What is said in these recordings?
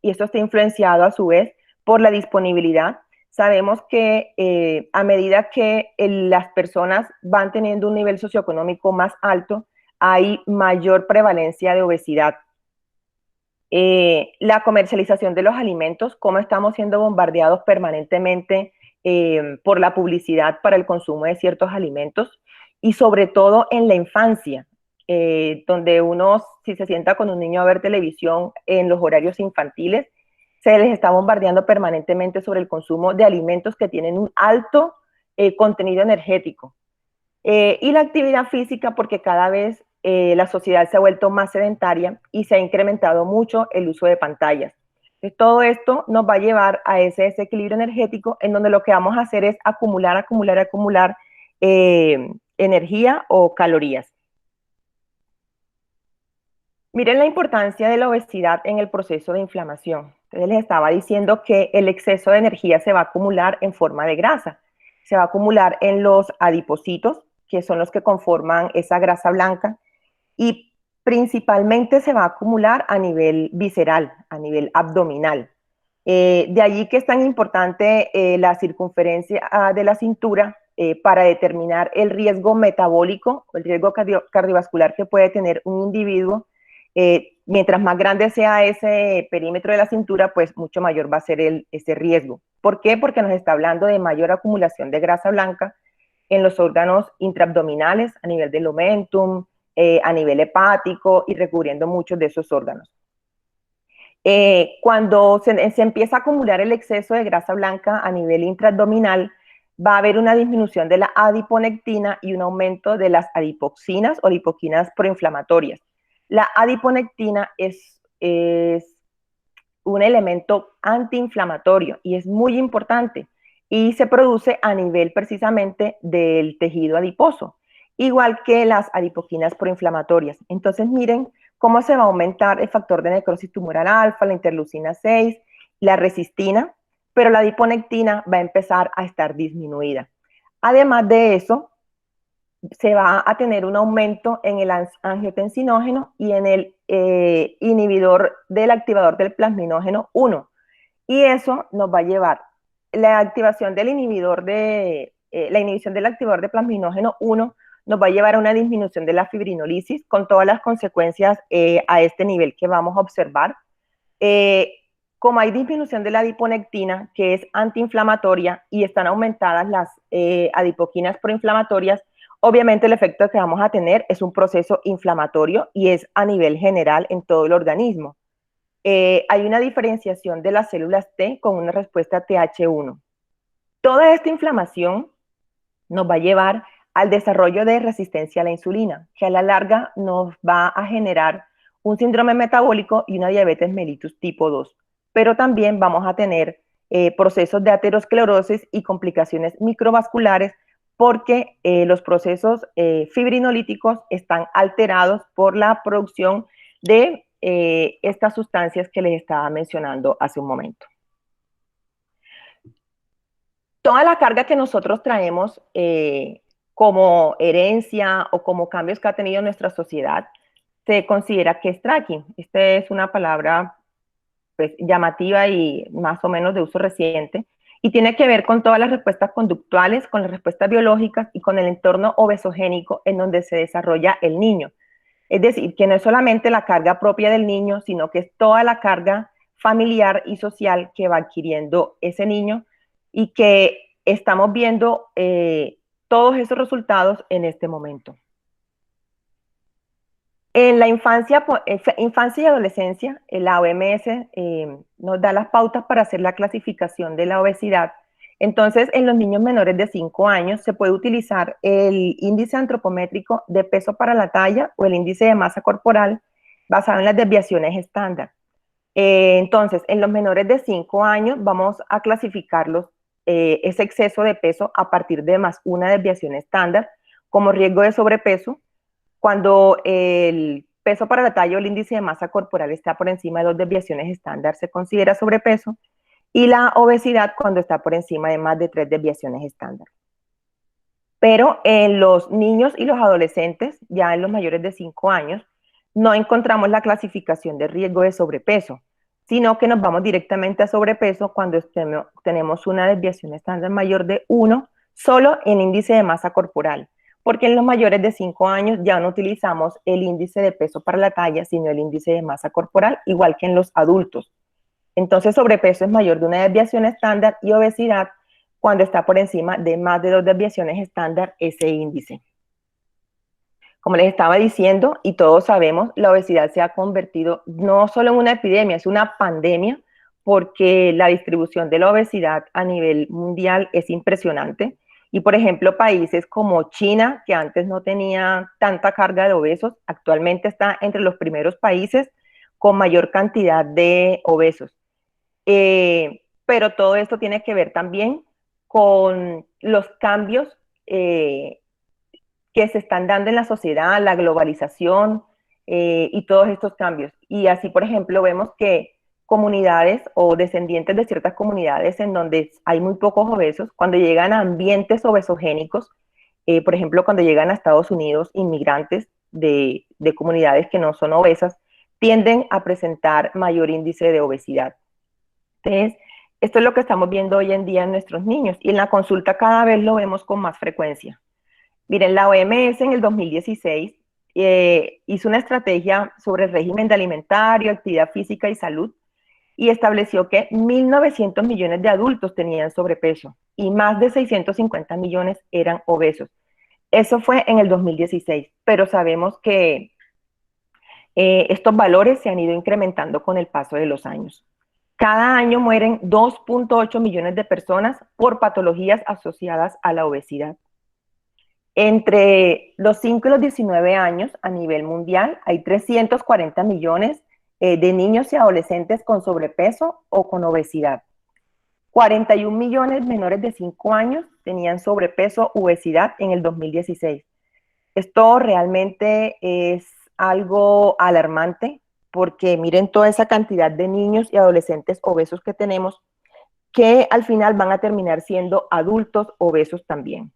y esto está influenciado a su vez por la disponibilidad. Sabemos que a medida que las personas van teniendo un nivel socioeconómico más alto, hay mayor prevalencia de obesidad. La comercialización de los alimentos, cómo estamos siendo bombardeados permanentemente por la publicidad para el consumo de ciertos alimentos y sobre todo en la infancia, donde uno, si se sienta con un niño a ver televisión en los horarios infantiles, se les está bombardeando permanentemente sobre el consumo de alimentos que tienen un alto contenido energético. Y la actividad física, porque cada vez la sociedad se ha vuelto más sedentaria y se ha incrementado mucho el uso de pantallas. Entonces, todo esto nos va a llevar a ese desequilibrio energético en donde lo que vamos a hacer es acumular, acumular, acumular energía o calorías. Miren la importancia de la obesidad en el proceso de inflamación. Entonces les estaba diciendo que el exceso de energía se va a acumular en forma de grasa. Se va a acumular en los adipocitos, que son los que conforman esa grasa blanca, y principalmente se va a acumular a nivel visceral, a nivel abdominal. De allí que es tan importante la circunferencia de la cintura para determinar el riesgo metabólico, el riesgo cardiovascular que puede tener un individuo. Mientras más grande sea ese perímetro de la cintura, pues mucho mayor va a ser ese riesgo. ¿Por qué? Porque nos está hablando de mayor acumulación de grasa blanca en los órganos intraabdominales, a nivel del omentum, a nivel hepático y recubriendo muchos de esos órganos. Cuando se empieza a acumular el exceso de grasa blanca a nivel intraabdominal, va a haber una disminución de la adiponectina y un aumento de las adipoxinas o lipoquinas proinflamatorias. La adiponectina es un elemento antiinflamatorio y es muy importante y se produce a nivel precisamente del tejido adiposo, igual que las adipoquinas proinflamatorias. Entonces miren cómo se va a aumentar el factor de necrosis tumoral alfa, la interleucina 6, la resistina, pero la adiponectina va a empezar a estar disminuida. Además de eso, se va a tener un aumento en el angiotensinógeno y en el inhibidor del activador del plasminógeno 1. Y eso nos va a llevar la activación del inhibidor la inhibición del activador de plasminógeno 1 nos va a llevar a una disminución de la fibrinolisis con todas las consecuencias a este nivel que vamos a observar. Como hay disminución de la adiponectina, que es antiinflamatoria, y están aumentadas las adipoquinas proinflamatorias, obviamente el efecto que vamos a tener es un proceso inflamatorio y es a nivel general en todo el organismo. Hay una diferenciación de las células T con una respuesta TH1. Toda esta inflamación nos va a llevar al desarrollo de resistencia a la insulina, que a la larga nos va a generar un síndrome metabólico y una diabetes mellitus tipo 2. Pero también vamos a tener procesos de aterosclerosis y complicaciones microvasculares porque los procesos fibrinolíticos están alterados por la producción de estas sustancias que les estaba mencionando hace un momento. Toda la carga que nosotros traemos como herencia o como cambios que ha tenido nuestra sociedad, se considera que es tracking. Esta es una palabra pues, llamativa y más o menos de uso reciente, y tiene que ver con todas las respuestas conductuales, con las respuestas biológicas y con el entorno obesogénico en donde se desarrolla el niño. Es decir, que no es solamente la carga propia del niño, sino que es toda la carga familiar y social que va adquiriendo ese niño y que estamos viendo todos esos resultados en este momento. En la infancia, infancia y adolescencia, la OMS nos da las pautas para hacer la clasificación de la obesidad. Entonces, en los niños menores de 5 años se puede utilizar el índice antropométrico de peso para la talla o el índice de masa corporal basado en las desviaciones estándar. Entonces, en los menores de 5 años vamos a clasificarlos ese exceso de peso a partir de más una desviación estándar como riesgo de sobrepeso, cuando el peso para la talla o el índice de masa corporal está por encima de 2 desviaciones estándar, se considera sobrepeso, y la obesidad cuando está por encima de más de 3 desviaciones estándar. Pero en los niños y los adolescentes, ya en los mayores de 5 años, no encontramos la clasificación de riesgo de sobrepeso, sino que nos vamos directamente a sobrepeso cuando tenemos una desviación estándar mayor de 1 solo en índice de masa corporal, porque en los mayores de 5 años ya no utilizamos el índice de peso para la talla, sino el índice de masa corporal, igual que en los adultos. Entonces, sobrepeso es mayor de una desviación estándar y obesidad cuando está por encima de más de 2 desviaciones estándar ese índice. Como les estaba diciendo, y todos sabemos, la obesidad se ha convertido no solo en una epidemia, es una pandemia, porque la distribución de la obesidad a nivel mundial es impresionante. Y, por ejemplo, países como China, que antes no tenía tanta carga de obesos, actualmente está entre los primeros países con mayor cantidad de obesos. Pero todo esto tiene que ver también con los cambios que se están dando en la sociedad, la globalización y todos estos cambios. Y así, por ejemplo, vemos que comunidades o descendientes de ciertas comunidades en donde hay muy pocos obesos, cuando llegan a ambientes obesogénicos, por ejemplo, cuando llegan a Estados Unidos inmigrantes de comunidades que no son obesas, tienden a presentar mayor índice de obesidad. Entonces, esto es lo que estamos viendo hoy en día en nuestros niños y en la consulta cada vez lo vemos con más frecuencia. Miren, la OMS en el 2016 hizo una estrategia sobre el régimen de alimentario, actividad física y salud y estableció que 1.900 millones de adultos tenían sobrepeso y más de 650 millones eran obesos. Eso fue en el 2016, pero sabemos que estos valores se han ido incrementando con el paso de los años. Cada año mueren 2.8 millones de personas por patologías asociadas a la obesidad. Entre los 5 y los 19 años a nivel mundial hay 340 millones de niños y adolescentes con sobrepeso o con obesidad. 41 millones menores de 5 años tenían sobrepeso u obesidad en el 2016. Esto realmente es algo alarmante porque miren toda esa cantidad de niños y adolescentes obesos que tenemos que al final van a terminar siendo adultos obesos también.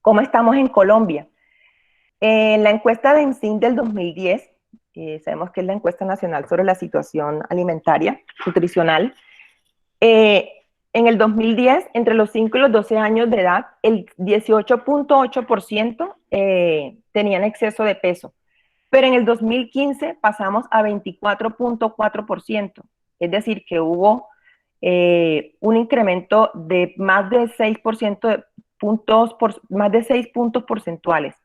¿Cómo estamos en Colombia? En la encuesta de ENSIN del 2010, sabemos que es la encuesta nacional sobre la situación alimentaria, nutricional, en el 2010, entre los 5 y los 12 años de edad, el 18.8% tenían exceso de peso, pero en el 2015 pasamos a 24.4%, es decir, que hubo un incremento de más de 6% de más de 6 puntos porcentuales.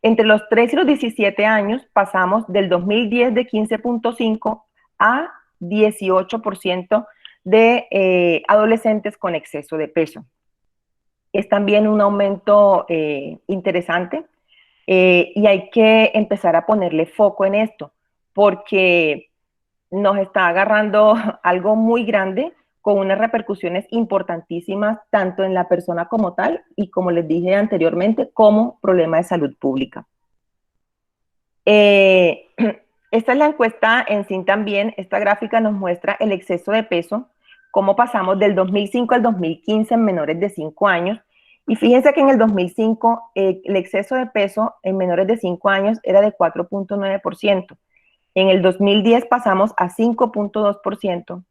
Entre los 3 y los 17 años pasamos del 2010 de 15.5 a 18% de adolescentes con exceso de peso. Es también un aumento interesante y hay que empezar a ponerle foco en esto porque nos está agarrando algo muy grande con unas repercusiones importantísimas tanto en la persona como tal y, como les dije anteriormente, como problema de salud pública. Esta es la encuesta en sí también. Esta gráfica nos muestra el exceso de peso, cómo pasamos del 2005 al 2015 en menores de 5 años. Y fíjense que en el 2005 el exceso de peso en menores de 5 años era de 4.9%. En el 2010 pasamos a 5.2%.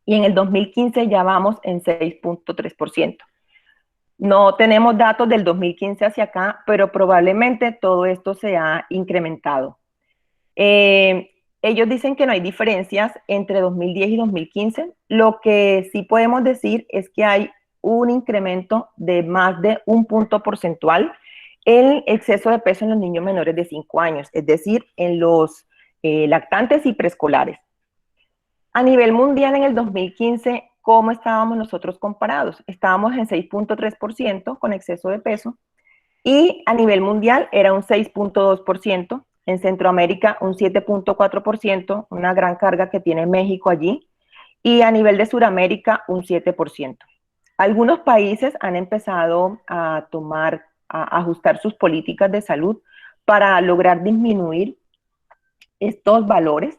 Y en el 2015 ya vamos en 6.3%. No tenemos datos del 2015 hacia acá, pero probablemente todo esto se ha incrementado. Ellos dicen que no hay diferencias entre 2010 y 2015. Lo que sí podemos decir es que hay un incremento de más de 1 punto porcentual en exceso de peso en los niños menores de 5 años, es decir, en los lactantes y preescolares. A nivel mundial en el 2015, ¿cómo estábamos nosotros comparados? Estábamos en 6.3% con exceso de peso y a nivel mundial era un 6.2%, en Centroamérica un 7.4%, una gran carga que tiene México allí, y a nivel de Sudamérica un 7%. Algunos países han empezado a ajustar sus políticas de salud para lograr disminuir estos valores.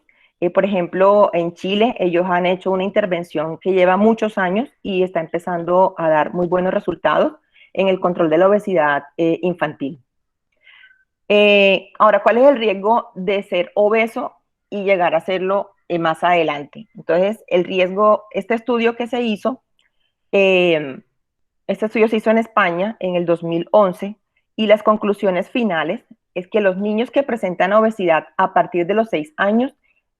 Por ejemplo, en Chile ellos han hecho una intervención que lleva muchos años y está empezando a dar muy buenos resultados en el control de la obesidad infantil. Ahora, ¿cuál es el riesgo de ser obeso y llegar a serlo más adelante. Entonces, el riesgo, este estudio que se hizo, eh, este estudio se hizo en España en el 2011 y las conclusiones finales es que los niños que presentan obesidad a partir de los 6 años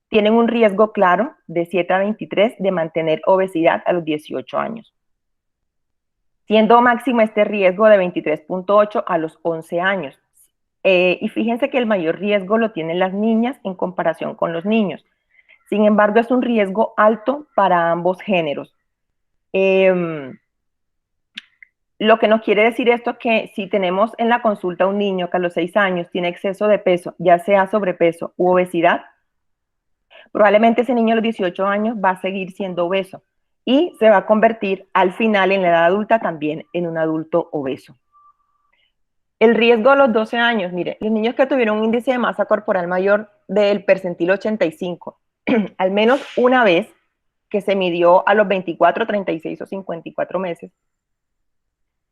tienen un riesgo claro de 7 a 23 de mantener obesidad a los 18 años, siendo máximo este riesgo de 23.8 a los 11 años. Y fíjense que el mayor riesgo lo tienen las niñas en comparación con los niños. Sin embargo, es un riesgo alto para ambos géneros. Lo que nos quiere decir esto es que si tenemos en la consulta un niño que a los 6 años tiene exceso de peso, ya sea sobrepeso u obesidad, probablemente ese niño a los 18 años va a seguir siendo obeso y se va a convertir al final en la edad adulta también en un adulto obeso. El riesgo a los 12 años, mire, los niños que tuvieron un índice de masa corporal mayor del percentil 85, al menos una vez que se midió a los 24, 36 o 54 meses,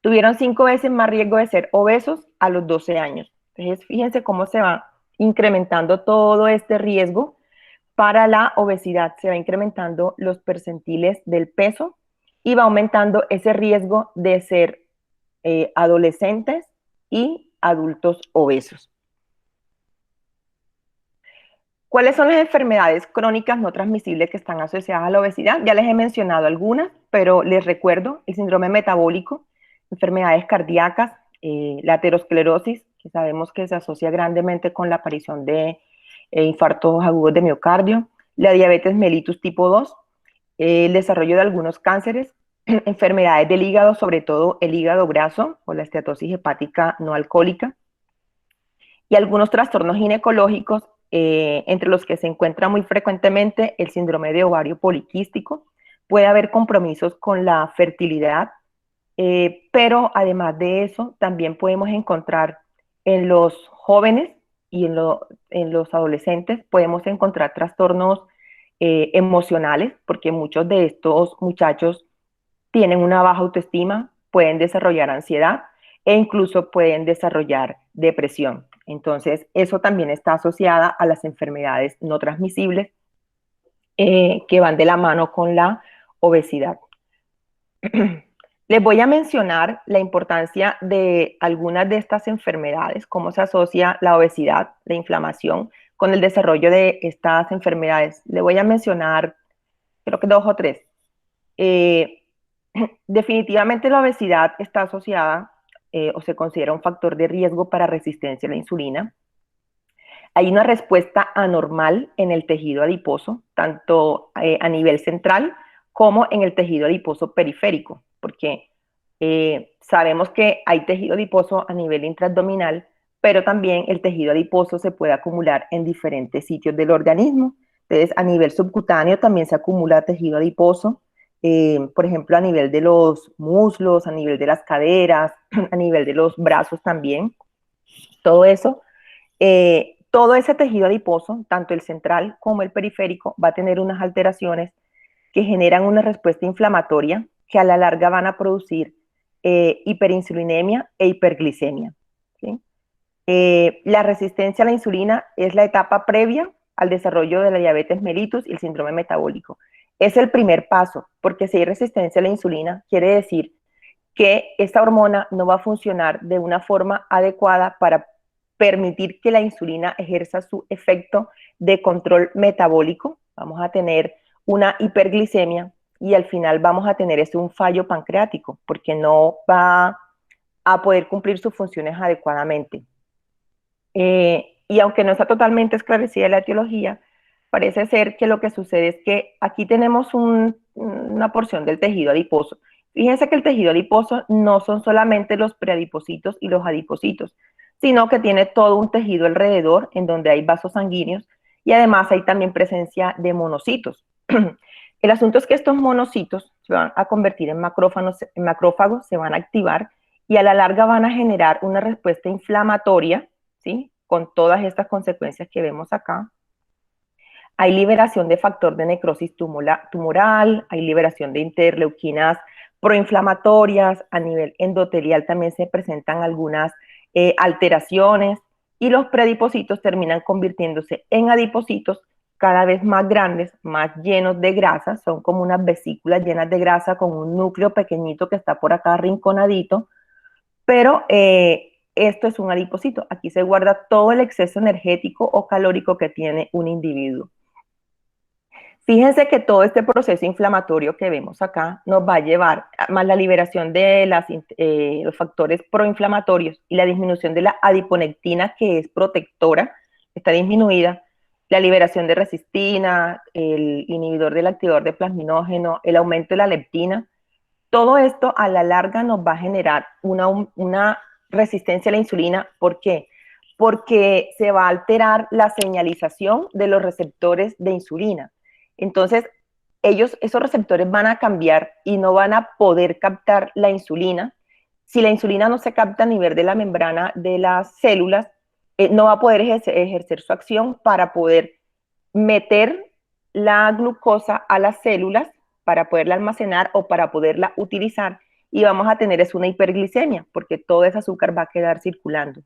tuvieron 5 veces más riesgo de ser obesos a los 12 años. Entonces, fíjense cómo se va incrementando todo este riesgo para la obesidad. Se va incrementando los percentiles del peso y va aumentando ese riesgo de ser adolescentes y adultos obesos. ¿Cuáles son las enfermedades crónicas no transmisibles que están asociadas a la obesidad? Ya les he mencionado algunas, pero les recuerdo el síndrome metabólico, enfermedades cardíacas, la aterosclerosis, que sabemos que se asocia grandemente con la aparición de infartos agudos de miocardio, la diabetes mellitus tipo 2, el desarrollo de algunos cánceres, enfermedades del hígado, sobre todo el hígado graso o la esteatosis hepática no alcohólica, y algunos trastornos ginecológicos, entre los que se encuentra muy frecuentemente el síndrome de ovario poliquístico. Puede haber compromisos con la fertilidad, pero además de eso, también podemos encontrar en los jóvenes y en los adolescentes, podemos encontrar trastornos emocionales, porque muchos de estos muchachos tienen una baja autoestima, pueden desarrollar ansiedad e incluso pueden desarrollar depresión. Entonces, eso también está asociada a las enfermedades no transmisibles que van de la mano con la obesidad. Les voy a mencionar la importancia de algunas de estas enfermedades, cómo se asocia la obesidad, la inflamación, con el desarrollo de estas enfermedades. Les voy a mencionar, creo que 2 o 3. Definitivamente la obesidad está asociada o se considera un factor de riesgo para resistencia a la insulina. Hay una respuesta anormal en el tejido adiposo, tanto a nivel central como en el tejido adiposo periférico, porque sabemos que hay tejido adiposo a nivel intraabdominal, pero también el tejido adiposo se puede acumular en diferentes sitios del organismo. Entonces, a nivel subcutáneo también se acumula tejido adiposo, por ejemplo, a nivel de los muslos, a nivel de las caderas, a nivel de los brazos también. Todo eso, todo ese tejido adiposo, tanto el central como el periférico, va a tener unas alteraciones que generan una respuesta inflamatoria que a la larga van a producir hiperinsulinemia e hiperglicemia. ¿Sí? La resistencia a la insulina es la etapa previa al desarrollo de la diabetes mellitus y el síndrome metabólico. Es el primer paso, porque si hay resistencia a la insulina, quiere decir que esta hormona no va a funcionar de una forma adecuada para permitir que la insulina ejerza su efecto de control metabólico. Vamos a tener una hiperglicemia y al final vamos a tener un fallo pancreático, porque no va a poder cumplir sus funciones adecuadamente. Y aunque no está totalmente esclarecida la etiología, parece ser que lo que sucede es que aquí tenemos una porción del tejido adiposo. Fíjense que el tejido adiposo no son solamente los preadipocitos y los adipocitos, sino que tiene todo un tejido alrededor en donde hay vasos sanguíneos y además hay también presencia de monocitos. El asunto es que estos monocitos se van a convertir en macrófagos, se van a activar y a la larga van a generar una respuesta inflamatoria, ¿sí? Con todas estas consecuencias que vemos acá. Hay liberación de factor de necrosis tumoral, hay liberación de interleuquinas proinflamatorias, a nivel endotelial también se presentan algunas alteraciones y los preadipocitos terminan convirtiéndose en adipocitos cada vez más grandes, más llenos de grasa, son como unas vesículas llenas de grasa con un núcleo pequeñito que está por acá arrinconadito, pero esto es un adipocito. Aquí se guarda todo el exceso energético o calórico que tiene un individuo. Fíjense que todo este proceso inflamatorio que vemos acá nos va a llevar, más la liberación de los factores proinflamatorios y la disminución de la adiponectina, que es protectora, está disminuida, la liberación de resistina, el inhibidor del activador de plasminógeno, el aumento de la leptina. Todo esto a la larga nos va a generar una resistencia a la insulina. ¿Por qué? Porque se va a alterar la señalización de los receptores de insulina. Entonces, esos receptores van a cambiar y no van a poder captar la insulina. Si la insulina no se capta a nivel de la membrana de las células, no va a poder ejercer su acción para poder meter la glucosa a las células para poderla almacenar o para poderla utilizar, y vamos a tener es una hiperglicemia, porque todo ese azúcar va a quedar circulando.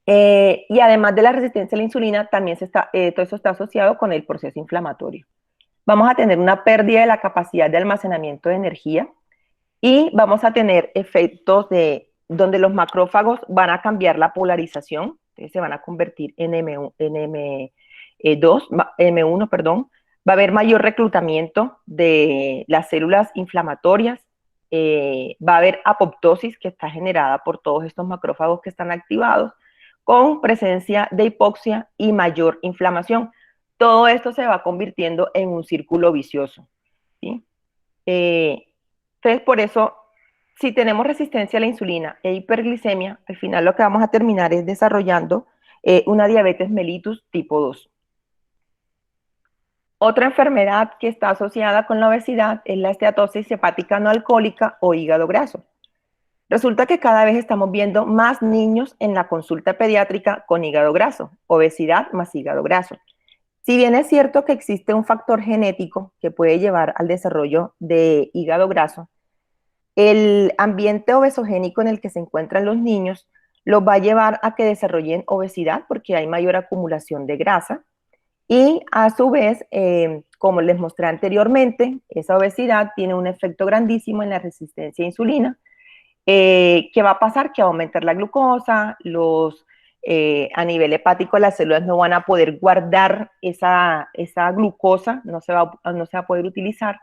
Y además de la resistencia a la insulina, también todo eso está asociado con el proceso inflamatorio. Vamos a tener una pérdida de la capacidad de almacenamiento de energía y vamos a tener efectos de donde los macrófagos van a cambiar la polarización, entonces se van a convertir en M1, perdón. Va a haber mayor reclutamiento de las células inflamatorias, va a haber apoptosis que está generada por todos estos macrófagos que están activados, con presencia de hipoxia y mayor inflamación. Todo esto se va convirtiendo en un círculo vicioso, ¿sí? Entonces, por eso, si tenemos resistencia a la insulina e hiperglicemia, al final lo que vamos a terminar es desarrollando una diabetes mellitus tipo 2. Otra enfermedad que está asociada con la obesidad es la esteatosis hepática no alcohólica o hígado graso. Resulta que cada vez estamos viendo más niños en la consulta pediátrica con hígado graso, obesidad más hígado graso. Si bien es cierto que existe un factor genético que puede llevar al desarrollo de hígado graso, el ambiente obesogénico en el que se encuentran los niños los va a llevar a que desarrollen obesidad porque hay mayor acumulación de grasa y a su vez, como les mostré anteriormente, esa obesidad tiene un efecto grandísimo en la resistencia a insulina. ¿Qué va a pasar? Que va a aumentar la glucosa, a nivel hepático las células no van a poder guardar esa glucosa, no se va a poder utilizar,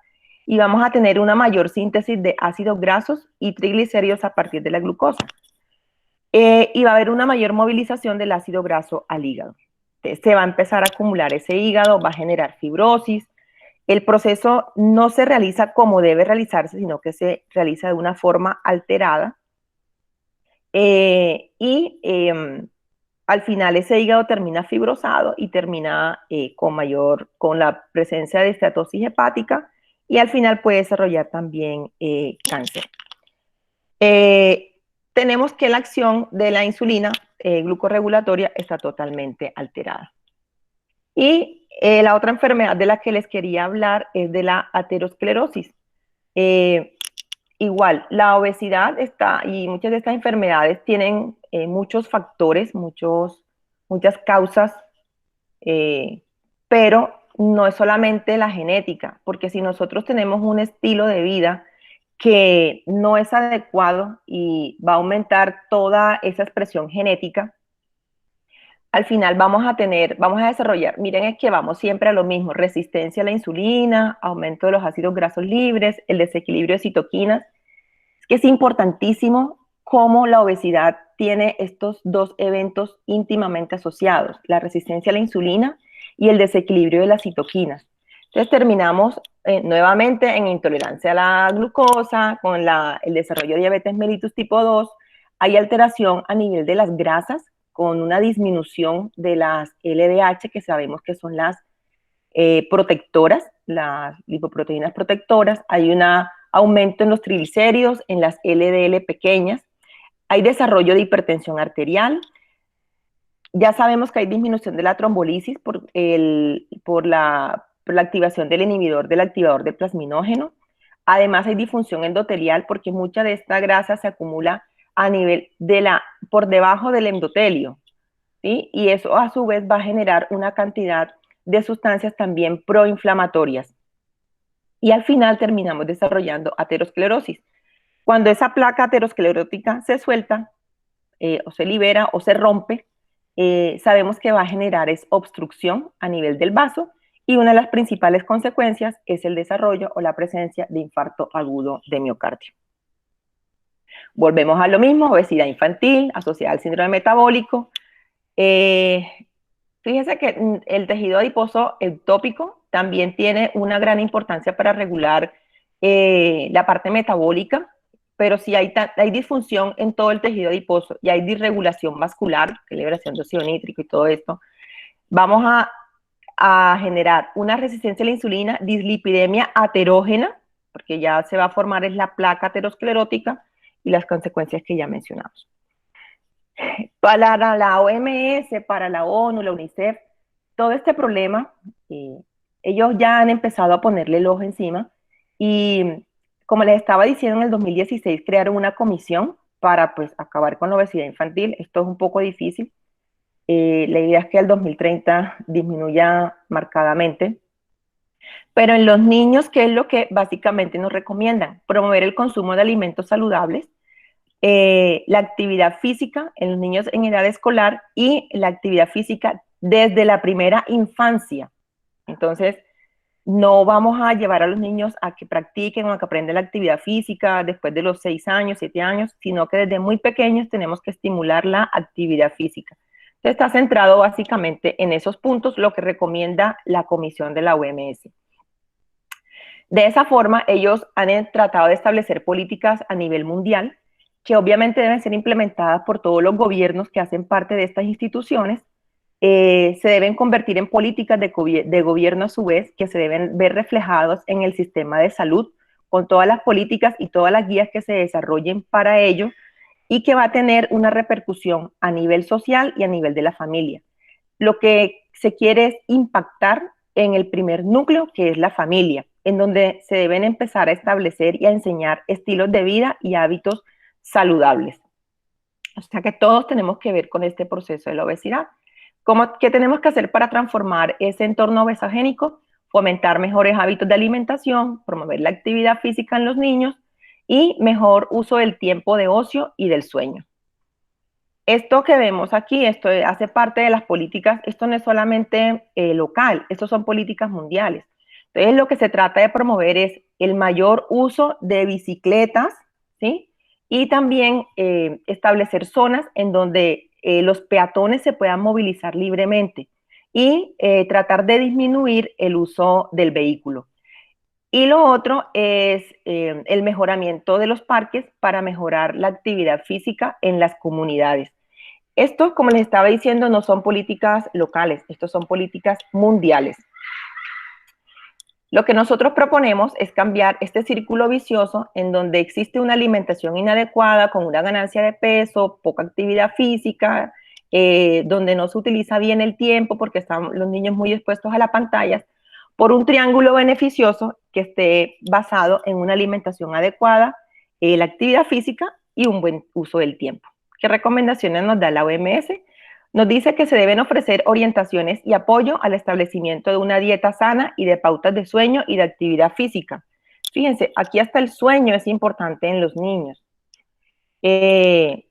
y vamos a tener una mayor síntesis de ácidos grasos y triglicéridos a partir de la glucosa. Y va a haber una mayor movilización del ácido graso al hígado. Entonces, se va a empezar a acumular ese hígado, va a generar fibrosis. El proceso no se realiza como debe realizarse, sino que se realiza de una forma alterada. Al final ese hígado termina fibrosado y termina con la presencia de esteatosis hepática, y al final puede desarrollar también cáncer. Tenemos que la acción de la insulina glucorregulatoria está totalmente alterada. Y la otra enfermedad de la que les quería hablar es de la aterosclerosis. Igual, la obesidad y muchas de estas enfermedades tienen muchos factores, muchas causas, pero no es solamente la genética, porque si nosotros tenemos un estilo de vida que no es adecuado y va a aumentar toda esa expresión genética, al final vamos a desarrollar, miren, es que vamos siempre a lo mismo: resistencia a la insulina, aumento de los ácidos grasos libres, el desequilibrio de citoquinas. Es que es importantísimo cómo la obesidad tiene estos dos eventos íntimamente asociados: la resistencia a la insulina y el desequilibrio de las citoquinas. Entonces terminamos nuevamente en intolerancia a la glucosa, con el desarrollo de diabetes mellitus tipo 2, hay alteración a nivel de las grasas, con una disminución de las LDH, que sabemos que son las protectoras, las lipoproteínas protectoras. Hay un aumento en los triglicéridos, en las LDL pequeñas. Hay desarrollo de hipertensión arterial. Ya sabemos que hay disminución de la trombolisis por la activación del inhibidor del activador de plasminógeno. Además hay disfunción endotelial porque mucha de esta grasa se acumula a nivel por debajo del endotelio, ¿sí? Y eso a su vez va a generar una cantidad de sustancias también proinflamatorias. Y al final terminamos desarrollando aterosclerosis. Cuando esa placa aterosclerótica se suelta, o se libera o se rompe, sabemos que va a generar es obstrucción a nivel del vaso y una de las principales consecuencias es el desarrollo o la presencia de infarto agudo de miocardio. Volvemos a lo mismo, obesidad infantil asociada al síndrome metabólico. Fíjense que el tejido adiposo ectópico también tiene una gran importancia para regular la parte metabólica, pero si hay disfunción en todo el tejido adiposo y hay disregulación vascular, liberación de óxido nítrico y todo esto, vamos a generar una resistencia a la insulina, dislipidemia aterógena, porque ya se va a formar es la placa aterosclerótica y las consecuencias que ya mencionamos. Para la OMS, para la ONU, la UNICEF, todo este problema, ellos ya han empezado a ponerle el ojo encima y como les estaba diciendo, en el 2016 crearon una comisión para pues acabar con la obesidad infantil. Esto es un poco difícil. La idea es que al 2030 disminuya marcadamente. Pero en los niños, ¿qué es lo que básicamente nos recomiendan? Promover el consumo de alimentos saludables, la actividad física en los niños en edad escolar y la actividad física desde la primera infancia. Entonces, no vamos a llevar a los niños a que practiquen o a que aprendan la actividad física después de los 6 años, 7 años, sino que desde muy pequeños tenemos que estimular la actividad física. Entonces, está centrado básicamente en esos puntos, lo que recomienda la comisión de la OMS. De esa forma, ellos han tratado de establecer políticas a nivel mundial que obviamente deben ser implementadas por todos los gobiernos que hacen parte de estas instituciones. Se deben convertir en políticas de gobierno a su vez, que se deben ver reflejados en el sistema de salud, con todas las políticas y todas las guías que se desarrollen para ello, y que va a tener una repercusión a nivel social y a nivel de la familia. Lo que se quiere es impactar en el primer núcleo, que es la familia, en donde se deben empezar a establecer y a enseñar estilos de vida y hábitos saludables. O sea que todos tenemos que ver con este proceso de la obesidad. ¿Qué tenemos que hacer para transformar ese entorno obesogénico? Fomentar mejores hábitos de alimentación, promover la actividad física en los niños y mejor uso del tiempo de ocio y del sueño. Esto que vemos aquí, esto hace parte de las políticas, esto no es solamente local, esto son políticas mundiales. Entonces, lo que se trata de promover es el mayor uso de bicicletas, ¿sí? Y también establecer zonas en donde los peatones se puedan movilizar libremente y tratar de disminuir el uso del vehículo. Y lo otro es el mejoramiento de los parques para mejorar la actividad física en las comunidades. Esto, como les estaba diciendo, no son políticas locales, estos son políticas mundiales. Lo que nosotros proponemos es cambiar este círculo vicioso en donde existe una alimentación inadecuada con una ganancia de peso, poca actividad física, donde no se utiliza bien el tiempo porque están los niños muy expuestos a las pantallas, por un triángulo beneficioso que esté basado en una alimentación adecuada, la actividad física y un buen uso del tiempo. ¿Qué recomendaciones nos da la OMS? Nos dice que se deben ofrecer orientaciones y apoyo al establecimiento de una dieta sana y de pautas de sueño y de actividad física. Fíjense, aquí hasta el sueño es importante en los niños. Y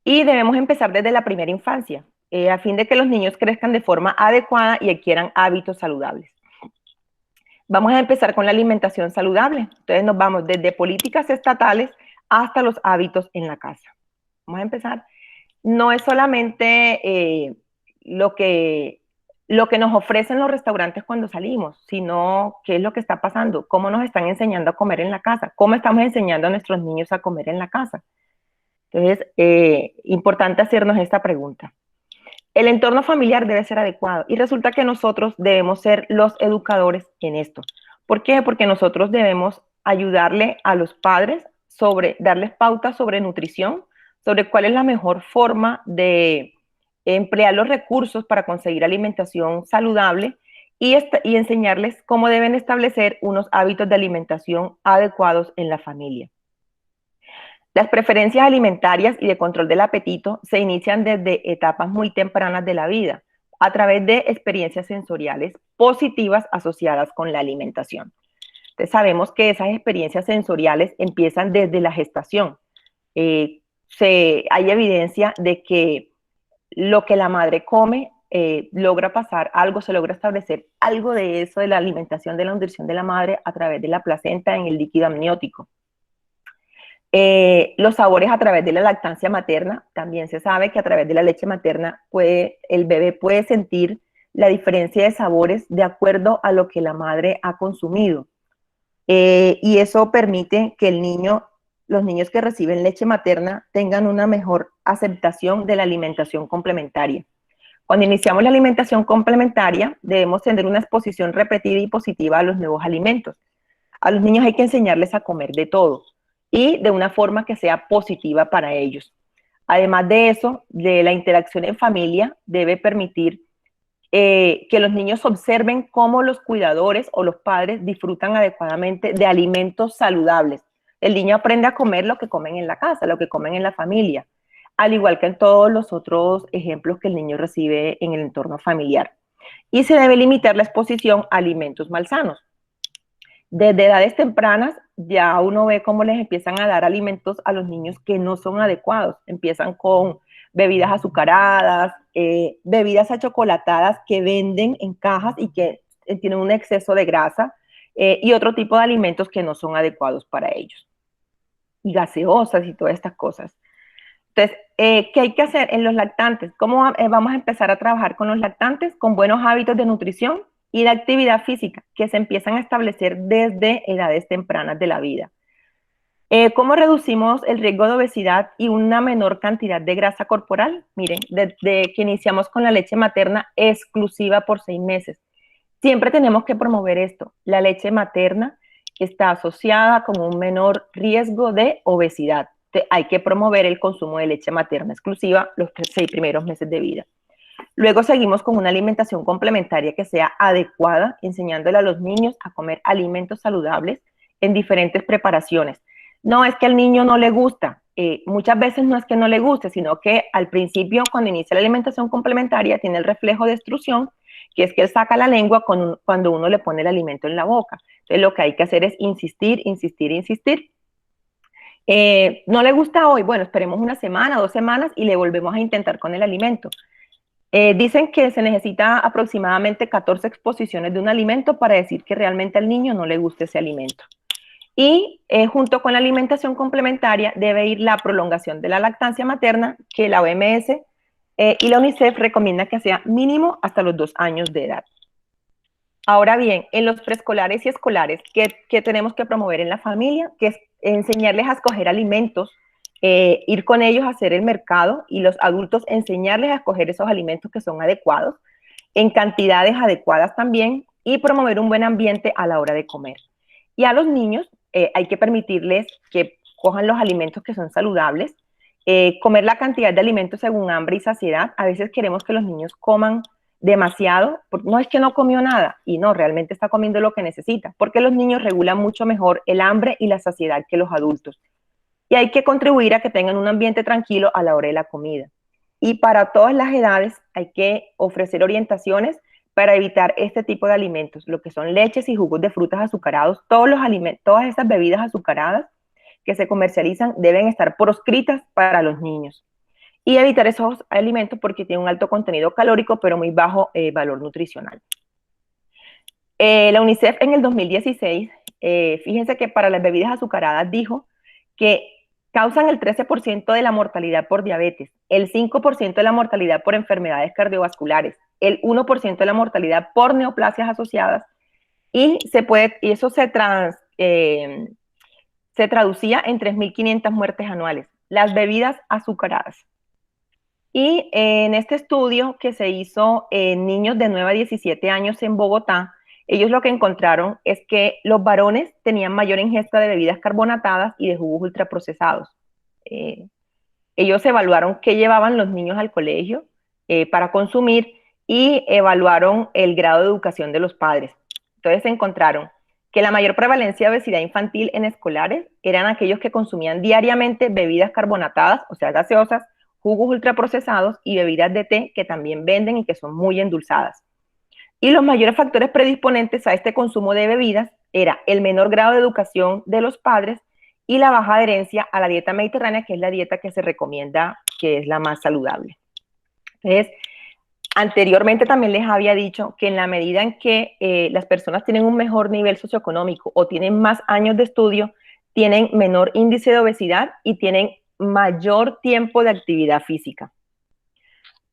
debemos empezar desde la primera infancia, a fin de que los niños crezcan de forma adecuada y adquieran hábitos saludables. Vamos a empezar con la alimentación saludable. Entonces nos vamos desde políticas estatales hasta los hábitos en la casa. Vamos a empezar. No es solamente lo que nos ofrecen los restaurantes cuando salimos, sino qué es lo que está pasando, cómo nos están enseñando a comer en la casa, cómo estamos enseñando a nuestros niños a comer en la casa. Entonces, importante hacernos esta pregunta. El entorno familiar debe ser adecuado y resulta que nosotros debemos ser los educadores en esto. ¿Por qué? Porque nosotros debemos ayudarle a los padres darles pautas sobre nutrición, sobre cuál es la mejor forma de emplear los recursos para conseguir alimentación saludable y enseñarles cómo deben establecer unos hábitos de alimentación adecuados en la familia. Las preferencias alimentarias y de control del apetito se inician desde etapas muy tempranas de la vida. a través de experiencias sensoriales positivas asociadas con la alimentación. Entonces sabemos que esas experiencias sensoriales empiezan desde la gestación. Hay evidencia de que lo que la madre come logra pasar algo, se logra establecer algo de eso de la alimentación, de la nutrición de la madre a través de la placenta en el líquido amniótico. Los sabores a través de la lactancia materna, también se sabe que a través de la leche materna el bebé puede sentir la diferencia de sabores de acuerdo a lo que la madre ha consumido. Y eso permite que los niños que reciben leche materna tengan una mejor aceptación de la alimentación complementaria. Cuando iniciamos la alimentación complementaria, debemos tener una exposición repetida y positiva a los nuevos alimentos. A los niños hay que enseñarles a comer de todo y de una forma que sea positiva para ellos. Además de eso, de la interacción en familia debe permitir que los niños observen cómo los cuidadores o los padres disfrutan adecuadamente de alimentos saludables. El niño aprende a comer lo que comen en la casa, lo que comen en la familia, al igual que en todos los otros ejemplos que el niño recibe en el entorno familiar. Y se debe limitar la exposición a alimentos malsanos. Desde edades tempranas ya uno ve cómo les empiezan a dar alimentos a los niños que no son adecuados. Empiezan con bebidas azucaradas, bebidas achocolatadas que venden en cajas y que tienen un exceso de grasa y otro tipo de alimentos que no son adecuados para ellos. Y gaseosas y todas estas cosas. Entonces, ¿qué hay que hacer en los lactantes? ¿Cómo vamos a empezar a trabajar con los lactantes? Con buenos hábitos de nutrición y de actividad física que se empiezan a establecer desde edades tempranas de la vida. ¿Cómo reducimos el riesgo de obesidad y una menor cantidad de grasa corporal? Miren, desde que iniciamos con la leche materna exclusiva por 6 meses, siempre tenemos que promover esto. La leche materna está asociada con un menor riesgo de obesidad. Hay que promover el consumo de leche materna exclusiva los 6 primeros meses de vida. Luego seguimos con una alimentación complementaria que sea adecuada, enseñándole a los niños a comer alimentos saludables en diferentes preparaciones. No es que al niño no le gusta, muchas veces no es que no le guste, sino que al principio, cuando inicia la alimentación complementaria, tiene el reflejo de extrusión, que es que él saca la lengua cuando uno le pone el alimento en la boca. Entonces lo que hay que hacer es insistir, insistir, insistir. ¿No le gusta hoy? Bueno, esperemos una semana, 2 semanas y le volvemos a intentar con el alimento. Dicen que se necesita aproximadamente 14 exposiciones de un alimento para decir que realmente al niño no le gusta ese alimento. Y junto con la alimentación complementaria debe ir la prolongación de la lactancia materna, que la OMS y la UNICEF recomienda que sea mínimo hasta los 2 años de edad. Ahora bien, en los preescolares y escolares, ¿qué tenemos que promover en la familia? Que es enseñarles a escoger alimentos, ir con ellos a hacer el mercado y los adultos enseñarles a escoger esos alimentos que son adecuados, en cantidades adecuadas también, y promover un buen ambiente a la hora de comer. Y a los niños hay que permitirles que cojan los alimentos que son saludables, comer la cantidad de alimentos según hambre y saciedad. A veces queremos que los niños coman demasiado, no es que no comió nada, y no, realmente está comiendo lo que necesita, porque los niños regulan mucho mejor el hambre y la saciedad que los adultos. Y hay que contribuir a que tengan un ambiente tranquilo a la hora de la comida. Y para todas las edades hay que ofrecer orientaciones para evitar este tipo de alimentos, lo que son leches y jugos de frutas azucarados, todas esas bebidas azucaradas que se comercializan deben estar proscritas para los niños. Y evitar esos alimentos porque tienen un alto contenido calórico, pero muy bajo valor nutricional. La UNICEF en el 2016, fíjense que para las bebidas azucaradas dijo que causan el 13% de la mortalidad por diabetes, el 5% de la mortalidad por enfermedades cardiovasculares, el 1% de la mortalidad por neoplasias asociadas, y eso se traducía en 3.500 muertes anuales, las bebidas azucaradas. Y en este estudio que se hizo en niños de 9 a 17 años en Bogotá, ellos lo que encontraron es que los varones tenían mayor ingesta de bebidas carbonatadas y de jugos ultraprocesados. Ellos evaluaron qué llevaban los niños al colegio para consumir y evaluaron el grado de educación de los padres. Entonces encontraron que la mayor prevalencia de obesidad infantil en escolares eran aquellos que consumían diariamente bebidas carbonatadas, o sea, gaseosas, jugos ultraprocesados y bebidas de té que también venden y que son muy endulzadas. Y los mayores factores predisponentes a este consumo de bebidas era el menor grado de educación de los padres y la baja adherencia a la dieta mediterránea, que es la dieta que se recomienda, que es la más saludable. Entonces, anteriormente también les había dicho que en la medida en que las personas tienen un mejor nivel socioeconómico o tienen más años de estudio, tienen menor índice de obesidad y tienen mayor tiempo de actividad física.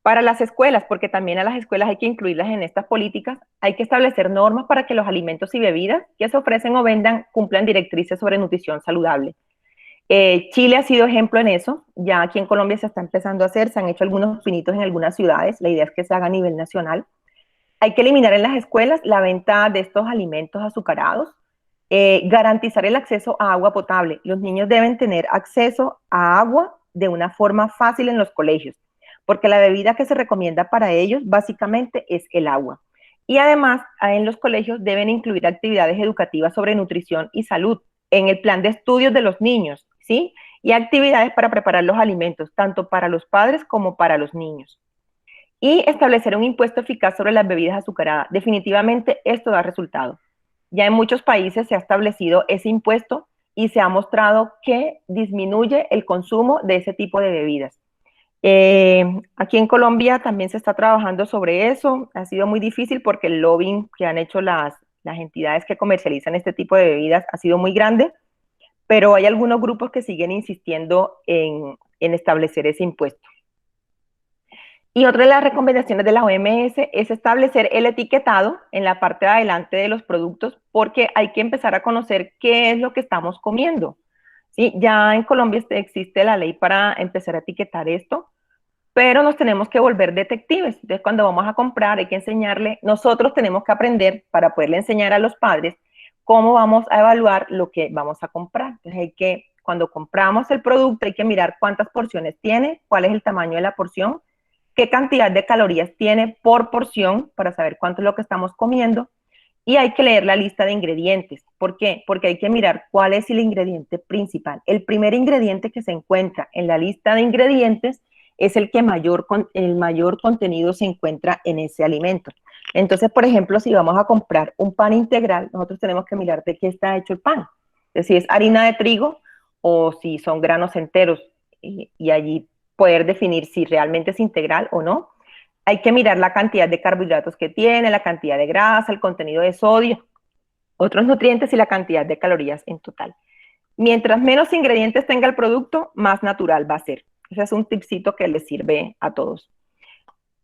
Para las escuelas, porque también a las escuelas hay que incluirlas en estas políticas, hay que establecer normas para que los alimentos y bebidas que se ofrecen o vendan cumplan directrices sobre nutrición saludable. Chile ha sido ejemplo en eso, ya aquí en Colombia se está empezando a hacer, se han hecho algunos pinitos en algunas ciudades, la idea es que se haga a nivel nacional. Hay que eliminar en las escuelas la venta de estos alimentos azucarados, garantizar el acceso a agua potable. Los niños deben tener acceso a agua de una forma fácil en los colegios, porque la bebida que se recomienda para ellos básicamente es el agua. Y además, en los colegios deben incluir actividades educativas sobre nutrición y salud en el plan de estudios de los niños, ¿sí? Y actividades para preparar los alimentos, tanto para los padres como para los niños. Y establecer un impuesto eficaz sobre las bebidas azucaradas. Definitivamente esto da resultado. Ya en muchos países se ha establecido ese impuesto y se ha mostrado que disminuye el consumo de ese tipo de bebidas. Aquí en Colombia también se está trabajando sobre eso. Ha sido muy difícil porque el lobbying que han hecho las entidades que comercializan este tipo de bebidas ha sido muy grande, pero hay algunos grupos que siguen insistiendo en establecer ese impuesto. Y otra de las recomendaciones de la OMS es establecer el etiquetado en la parte de adelante de los productos, porque hay que empezar a conocer qué es lo que estamos comiendo. ¿Sí? Ya en Colombia existe la ley para empezar a etiquetar esto, pero nos tenemos que volver detectives. Entonces, cuando vamos a comprar, hay que enseñarle, nosotros tenemos que aprender para poderle enseñar a los padres cómo vamos a evaluar lo que vamos a comprar. Entonces, hay que, cuando compramos el producto, hay que mirar cuántas porciones tiene, cuál es el tamaño de la porción, qué cantidad de calorías tiene por porción para saber cuánto es lo que estamos comiendo, y hay que leer la lista de ingredientes. ¿Por qué? Porque hay que mirar cuál es el ingrediente principal. El primer ingrediente que se encuentra en la lista de ingredientes es el que el mayor contenido se encuentra en ese alimento. Entonces, por ejemplo, si vamos a comprar un pan integral, nosotros tenemos que mirar de qué está hecho el pan. Es decir, si es harina de trigo o si son granos enteros, y allí poder definir si realmente es integral o no. Hay que mirar la cantidad de carbohidratos que tiene, la cantidad de grasa, el contenido de sodio, otros nutrientes y la cantidad de calorías en total. Mientras menos ingredientes tenga el producto, más natural va a ser. Ese es un tipcito que les sirve a todos.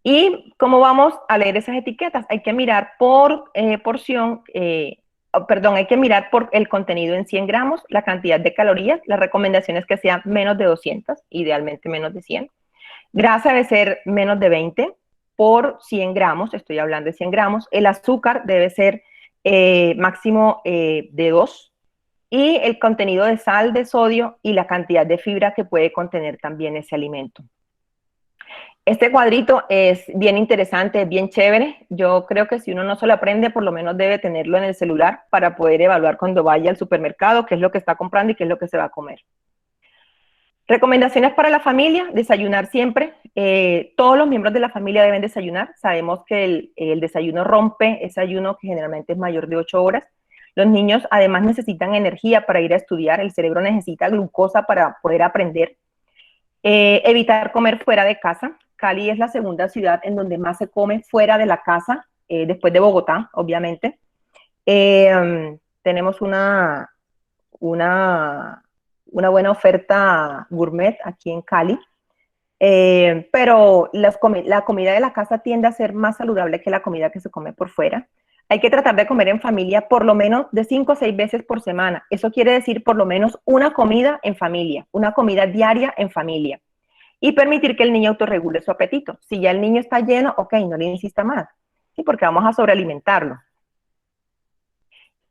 ¿Y cómo vamos a leer esas etiquetas? Hay que mirar por porción, hay que mirar por el contenido en 100 gramos, la cantidad de calorías, las recomendaciones que sean menos de 200, idealmente menos de 100. Grasa debe ser menos de 20 por 100 gramos, estoy hablando de 100 gramos. El azúcar debe ser máximo de 2. Y el contenido de sal, de sodio y la cantidad de fibra que puede contener también ese alimento. Este cuadrito es bien interesante, es bien chévere. Yo creo que si uno no se lo aprende, por lo menos debe tenerlo en el celular para poder evaluar cuando vaya al supermercado qué es lo que está comprando y qué es lo que se va a comer. Recomendaciones para la familia: desayunar siempre. Todos los miembros de la familia deben desayunar. Sabemos que el desayuno rompe ese ayuno que generalmente es mayor de 8 horas. Los niños además necesitan energía para ir a estudiar, el cerebro necesita glucosa para poder aprender. Evitar comer fuera de casa. Cali es la segunda ciudad en donde más se come fuera de la casa, después de Bogotá, obviamente. Tenemos una buena oferta gourmet aquí en Cali, pero la comida de la casa tiende a ser más saludable que la comida que se come por fuera. Hay que tratar de comer en familia por lo menos de 5 o 6 veces por semana. Eso quiere decir por lo menos una comida en familia, una comida diaria en familia. Y permitir que el niño autorregule su apetito. Si ya el niño está lleno, ok, no le insista más, ¿sí? Porque vamos a sobrealimentarlo.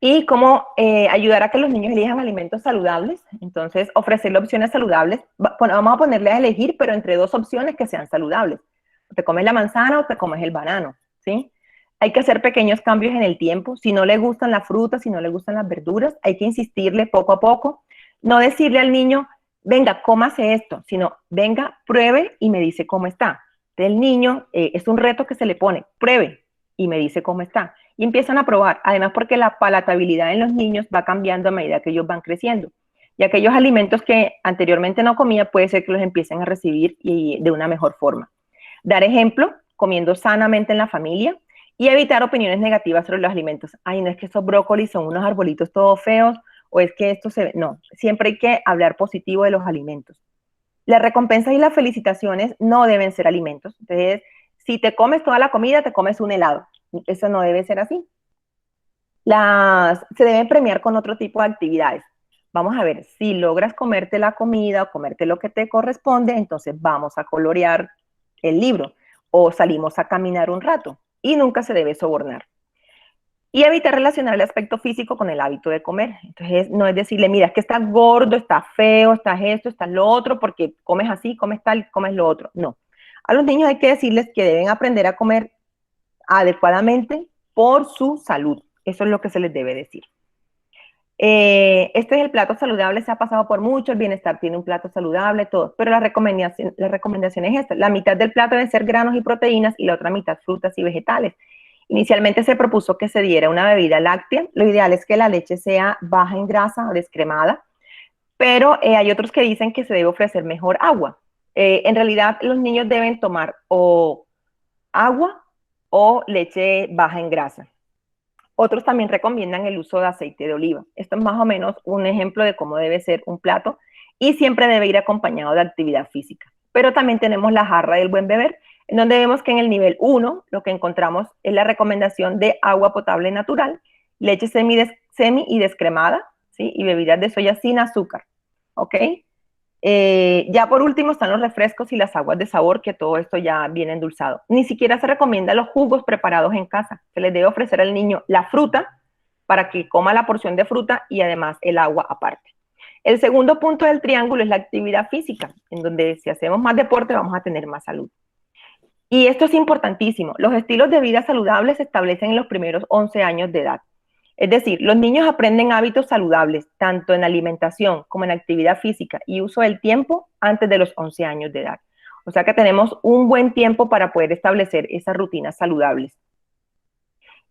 Y cómo ayudar a que los niños elijan alimentos saludables. Entonces, ofrecerle opciones saludables. Vamos a ponerle a elegir, pero entre 2 opciones que sean saludables. O te comes la manzana o te comes el banano, ¿sí? Hay que hacer pequeños cambios en el tiempo. Si no le gustan las frutas, si no le gustan las verduras, hay que insistirle poco a poco. No decirle al niño, venga, cómase esto, sino, venga, pruebe y me dice cómo está. El niño es un reto que se le pone, pruebe y me dice cómo está. Y empiezan a probar, además porque la palatabilidad en los niños va cambiando a medida que ellos van creciendo. Y aquellos alimentos que anteriormente no comía, puede ser que los empiecen a recibir y de una mejor forma. Dar ejemplo, comiendo sanamente en la familia y evitar opiniones negativas sobre los alimentos. Ay, no es que esos brócolis son unos arbolitos todos feos, o es que esto se ve. No, siempre hay que hablar positivo de los alimentos. Las recompensas y las felicitaciones no deben ser alimentos. Entonces, si te comes toda la comida, te comes un helado. Eso no debe ser así. Se deben premiar con otro tipo de actividades. Vamos a ver, si logras comerte la comida o comerte lo que te corresponde, entonces vamos a colorear el libro o salimos a caminar un rato y nunca se debe sobornar. Y evitar relacionar el aspecto físico con el hábito de comer. Entonces, no es decirle, mira, es que estás gordo, estás feo, estás esto, estás lo otro, porque comes así, comes tal, comes lo otro. No. A los niños hay que decirles que deben aprender a comer adecuadamente por su salud. Eso es lo que se les debe decir. Este es el plato saludable, se ha pasado por mucho, el bienestar tiene un plato saludable, todo, pero la recomendación es esta: la mitad del plato deben ser granos y proteínas y la otra mitad frutas y vegetales. Inicialmente se propuso que se diera una bebida láctea, lo ideal es que la leche sea baja en grasa o descremada, pero hay otros que dicen que se debe ofrecer mejor agua. En realidad los niños deben tomar o agua o leche baja en grasa. Otros también recomiendan el uso de aceite de oliva. Esto es más o menos un ejemplo de cómo debe ser un plato y siempre debe ir acompañado de actividad física. Pero también tenemos la jarra del buen beber, en donde vemos que en el nivel 1 lo que encontramos es la recomendación de agua potable natural, leche semi y descremada, ¿sí? Y bebidas de soya sin azúcar, ¿ok? Ya por último están los refrescos y las aguas de sabor, que todo esto ya viene endulzado. Ni siquiera se recomienda los jugos preparados en casa. Se les debe ofrecer al niño la fruta para que coma la porción de fruta y además el agua aparte. El segundo punto del triángulo es la actividad física, en donde si hacemos más deporte vamos a tener más salud. Y esto es importantísimo. Los estilos de vida saludables se establecen en los primeros 11 años de edad. Es decir, los niños aprenden hábitos saludables, tanto en alimentación como en actividad física y uso del tiempo antes de los 11 años de edad. O sea que tenemos un buen tiempo para poder establecer esas rutinas saludables.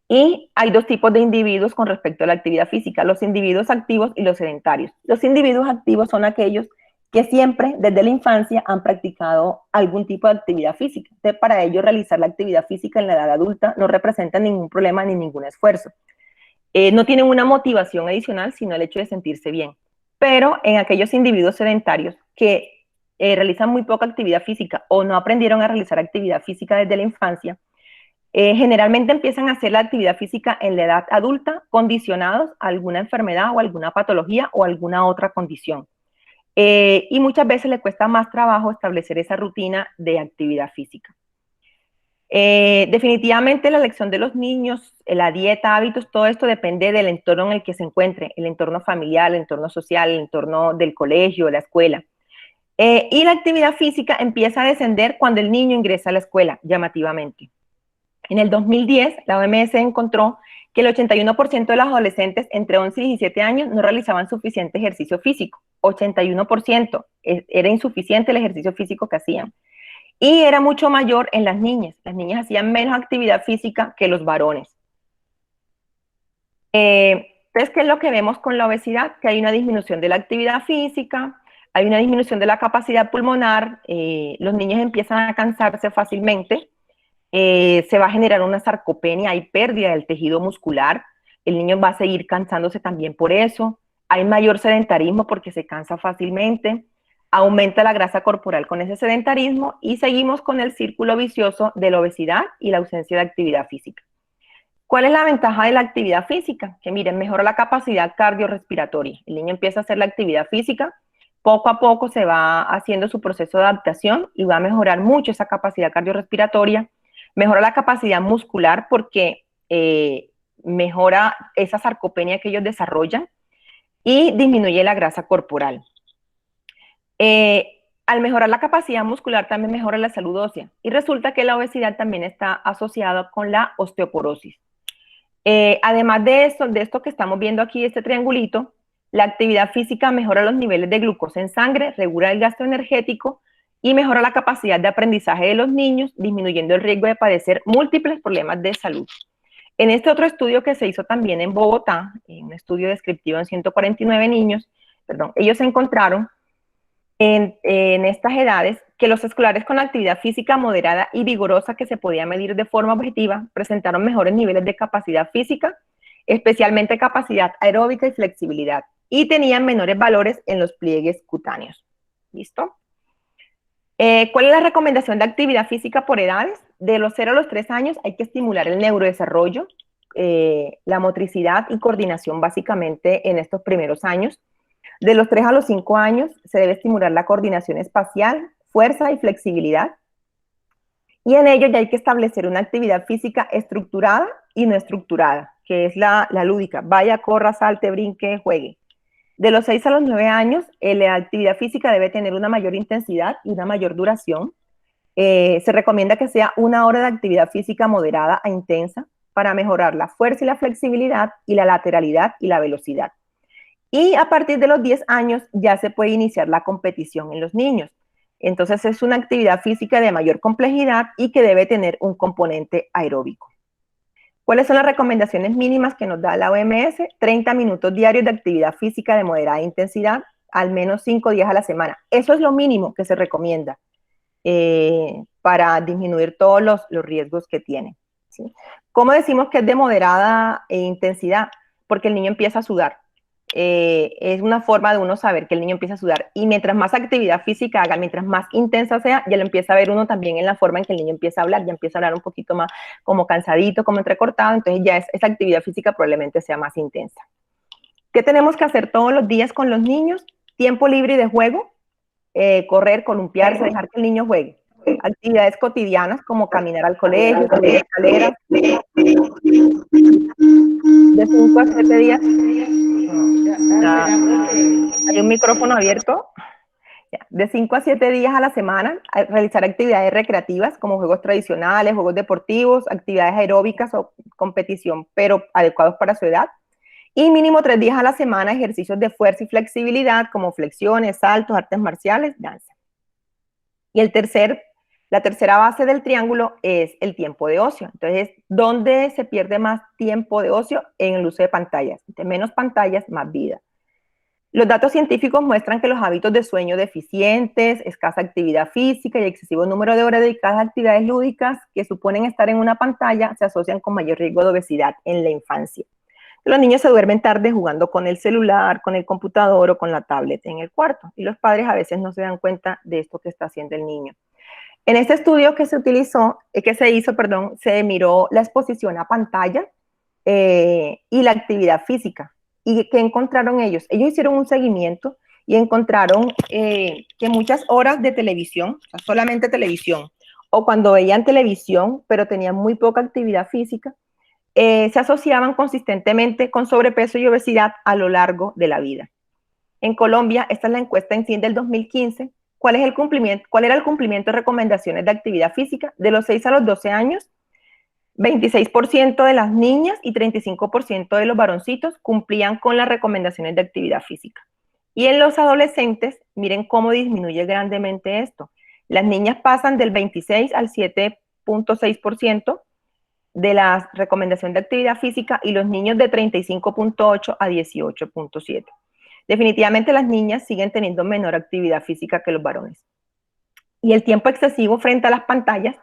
Y hay dos tipos de individuos con respecto a la actividad física: los individuos activos y los sedentarios. Los individuos activos son aquellos que siempre, desde la infancia, han practicado algún tipo de actividad física. Entonces, para ellos, realizar la actividad física en la edad adulta no representa ningún problema ni ningún esfuerzo. No tienen una motivación adicional, sino el hecho de sentirse bien. Pero en aquellos individuos sedentarios que realizan muy poca actividad física o no aprendieron a realizar actividad física desde la infancia, generalmente empiezan a hacer la actividad física en la edad adulta, condicionados a alguna enfermedad o alguna patología o alguna otra condición. Y muchas veces le cuesta más trabajo establecer esa rutina de actividad física. Definitivamente la elección de los niños, la dieta, hábitos, todo esto depende del entorno en el que se encuentre, el entorno familiar, el entorno social, el entorno del colegio, la escuela. Y la actividad física empieza a descender cuando el niño ingresa a la escuela, llamativamente. En el 2010, la OMS encontró que el 81% de los adolescentes entre 11 y 17 años no realizaban suficiente ejercicio físico. 81%, era insuficiente el ejercicio físico que hacían. Y era mucho mayor en las niñas. Las niñas hacían menos actividad física que los varones. Entonces, ¿qué es lo que vemos con la obesidad? Que hay una disminución de la actividad física, hay una disminución de la capacidad pulmonar, los niños empiezan a cansarse fácilmente, se va a generar una sarcopenia, hay pérdida del tejido muscular, el niño va a seguir cansándose también por eso, hay mayor sedentarismo porque se cansa fácilmente, aumenta la grasa corporal con ese sedentarismo y seguimos con el círculo vicioso de la obesidad y la ausencia de actividad física. ¿Cuál es la ventaja de la actividad física? Que miren, mejora la capacidad cardiorrespiratoria. El niño empieza a hacer la actividad física, poco a poco se va haciendo su proceso de adaptación y va a mejorar mucho esa capacidad cardiorrespiratoria, mejora la capacidad muscular porque mejora esa sarcopenia que ellos desarrollan y disminuye la grasa corporal. Al mejorar la capacidad muscular también mejora la salud ósea y resulta que la obesidad también está asociada con la osteoporosis. Además de esto que estamos viendo aquí, este triangulito, La actividad física mejora los niveles de glucosa en sangre, regula el gasto energético y mejora la capacidad de aprendizaje de los niños, disminuyendo el riesgo de padecer múltiples problemas de salud. En este otro estudio que se hizo también en Bogotá, un estudio descriptivo en 149 niños, ellos encontraron en estas edades que los escolares con actividad física moderada y vigorosa que se podía medir de forma objetiva presentaron mejores niveles de capacidad física, especialmente capacidad aeróbica y flexibilidad, y tenían menores valores en los pliegues cutáneos. ¿Listo? ¿Cuál es la recomendación de actividad física por edades? De los 0 a los 3 años hay que estimular el neurodesarrollo, la motricidad y coordinación básicamente en estos primeros años. De los 3 a los 5 años se debe estimular la coordinación espacial, fuerza y flexibilidad. Y en ello ya hay que establecer una actividad física estructurada y no estructurada, que es la lúdica. Vaya, corra, salte, brinque, juegue. De los 6 a los 9 años, la actividad física debe tener una mayor intensidad y una mayor duración. Se recomienda que sea 1 hora de actividad física moderada a intensa para mejorar la fuerza y la flexibilidad y la lateralidad y la velocidad. Y a partir de los 10 años ya se puede iniciar la competición en los niños. Entonces es una actividad física de mayor complejidad y que debe tener un componente aeróbico. ¿Cuáles son las recomendaciones mínimas que nos da la OMS? 30 minutos diarios de actividad física de moderada intensidad, al menos 5 días a la semana. Eso es lo mínimo que se recomienda para disminuir todos los riesgos que tiene. ¿Sí? ¿Cómo decimos que es de moderada intensidad? Porque el niño empieza a sudar. Es una forma de uno saber que el niño empieza a sudar, y mientras más actividad física haga, mientras más intensa sea, ya lo empieza a ver uno también en la forma en que el niño empieza a hablar, ya empieza a hablar un poquito más como cansadito, como entrecortado, entonces ya esa actividad física probablemente sea más intensa. ¿Qué tenemos que hacer todos los días con los niños? Tiempo libre y de juego, correr, columpiarse, dejar que el niño juegue. Actividades cotidianas como caminar al colegio, subir escaleras. De 5 a 7 días. Hay un micrófono abierto. De 5 a 7 días a la semana, a realizar actividades recreativas como juegos tradicionales, juegos deportivos, actividades aeróbicas o competición, pero adecuados para su edad. Y mínimo 3 días a la semana, ejercicios de fuerza y flexibilidad como flexiones, saltos, artes marciales, danza. Y la tercera base del triángulo es el tiempo de ocio. Entonces, ¿dónde se pierde más tiempo de ocio? En el uso de pantallas. De menos pantallas, más vida. Los datos científicos muestran que los hábitos de sueño deficientes, escasa actividad física y excesivo número de horas dedicadas a actividades lúdicas que suponen estar en una pantalla se asocian con mayor riesgo de obesidad en la infancia. Los niños se duermen tarde jugando con el celular, con el computador o con la tablet en el cuarto, y los padres a veces no se dan cuenta de esto que está haciendo el niño. En este estudio se hizo, se miró la exposición a pantalla y la actividad física. ¿Y qué encontraron ellos? Ellos hicieron un seguimiento y encontraron que muchas horas de televisión, o sea, solamente televisión, o cuando veían televisión, pero tenían muy poca actividad física, se asociaban consistentemente con sobrepeso y obesidad a lo largo de la vida. En Colombia, esta es la encuesta en CIN del 2015, ¿cuál era el cumplimiento de recomendaciones de actividad física? De los 6 a los 12 años, 26% de las niñas y 35% de los varoncitos cumplían con las recomendaciones de actividad física. Y en los adolescentes, miren cómo disminuye grandemente esto. Las niñas pasan del 26 al 7.6% de la recomendación de actividad física y los niños de 35.8 a 18.7. Definitivamente las niñas siguen teniendo menor actividad física que los varones. Y el tiempo excesivo frente a las pantallas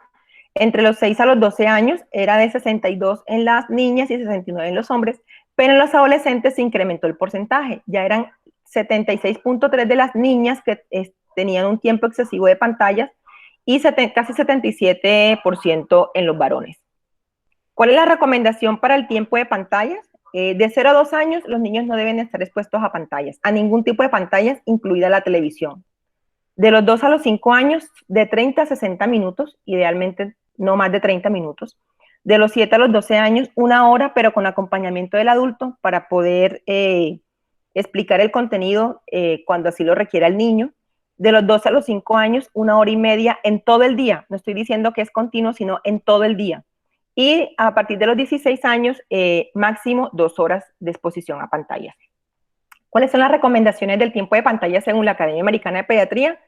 entre los 6 a los 12 años era de 62 en las niñas y 69 en los hombres, pero en los adolescentes se incrementó el porcentaje. Ya eran 76.3 de las niñas que tenían un tiempo excesivo de pantallas y casi 77% en los varones. ¿Cuál es la recomendación para el tiempo de pantallas? De 0 a 2 años, los niños no deben estar expuestos a pantallas, a ningún tipo de pantallas, incluida la televisión. De los 2 a los 5 años, de 30 a 60 minutos, idealmente no más de 30 minutos. De los 7 a los 12 años, 1 hora, pero con acompañamiento del adulto para poder explicar el contenido cuando así lo requiera el niño. De los 12 a los 5 años, 1 hora y media en todo el día. No estoy diciendo que es continuo, sino en todo el día. Y a partir de los 16 años, máximo 2 horas de exposición a pantallas. ¿Cuáles son las recomendaciones del tiempo de pantalla según la Academia Americana de Pediatría?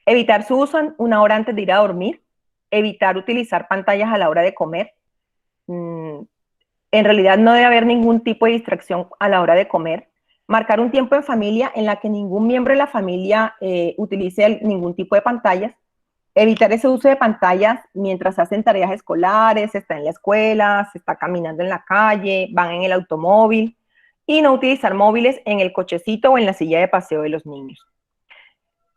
Evitar su uso una hora antes de ir a dormir, evitar utilizar pantallas a la hora de comer. En realidad no debe haber ningún tipo de distracción a la hora de comer. Marcar un tiempo en familia en la que ningún miembro de la familia utilice ningún tipo de pantallas. Evitar ese uso de pantallas mientras hacen tareas escolares, está en la escuela, se está caminando en la calle, van en el automóvil. Y no utilizar móviles en el cochecito o en la silla de paseo de los niños.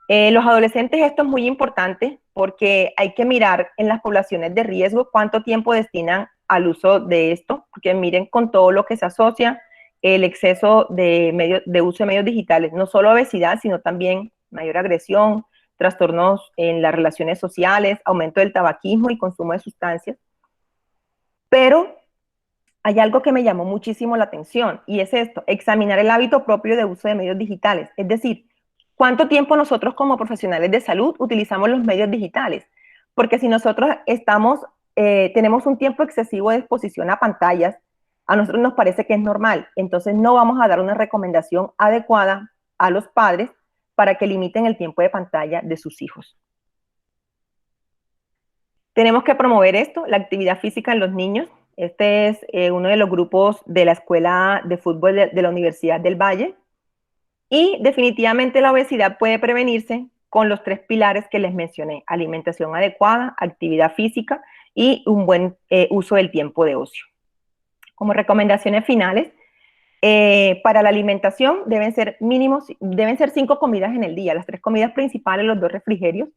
Los adolescentes, esto es muy importante porque hay que mirar en las poblaciones de riesgo cuánto tiempo destinan al uso de esto, porque miren con todo lo que se asocia el exceso de uso de medios digitales, no solo obesidad, sino también mayor agresión, trastornos en las relaciones sociales, aumento del tabaquismo y consumo de sustancias. Pero hay algo que me llamó muchísimo la atención y es esto, examinar el hábito propio de uso de medios digitales, es decir, ¿cuánto tiempo nosotros como profesionales de salud utilizamos los medios digitales? Porque si nosotros tenemos un tiempo excesivo de exposición a pantallas, a nosotros nos parece que es normal, entonces no vamos a dar una recomendación adecuada a los padres para que limiten el tiempo de pantalla de sus hijos. Tenemos que promover esto, la actividad física en los niños. Este es uno de los grupos de la Escuela de Fútbol de la Universidad del Valle. Y definitivamente la obesidad puede prevenirse con los 3 pilares que les mencioné: alimentación adecuada, actividad física y un buen uso del tiempo de ocio. Como recomendaciones finales, para la alimentación deben ser 5 comidas en el día, las 3 comidas principales, los 2 refrigerios.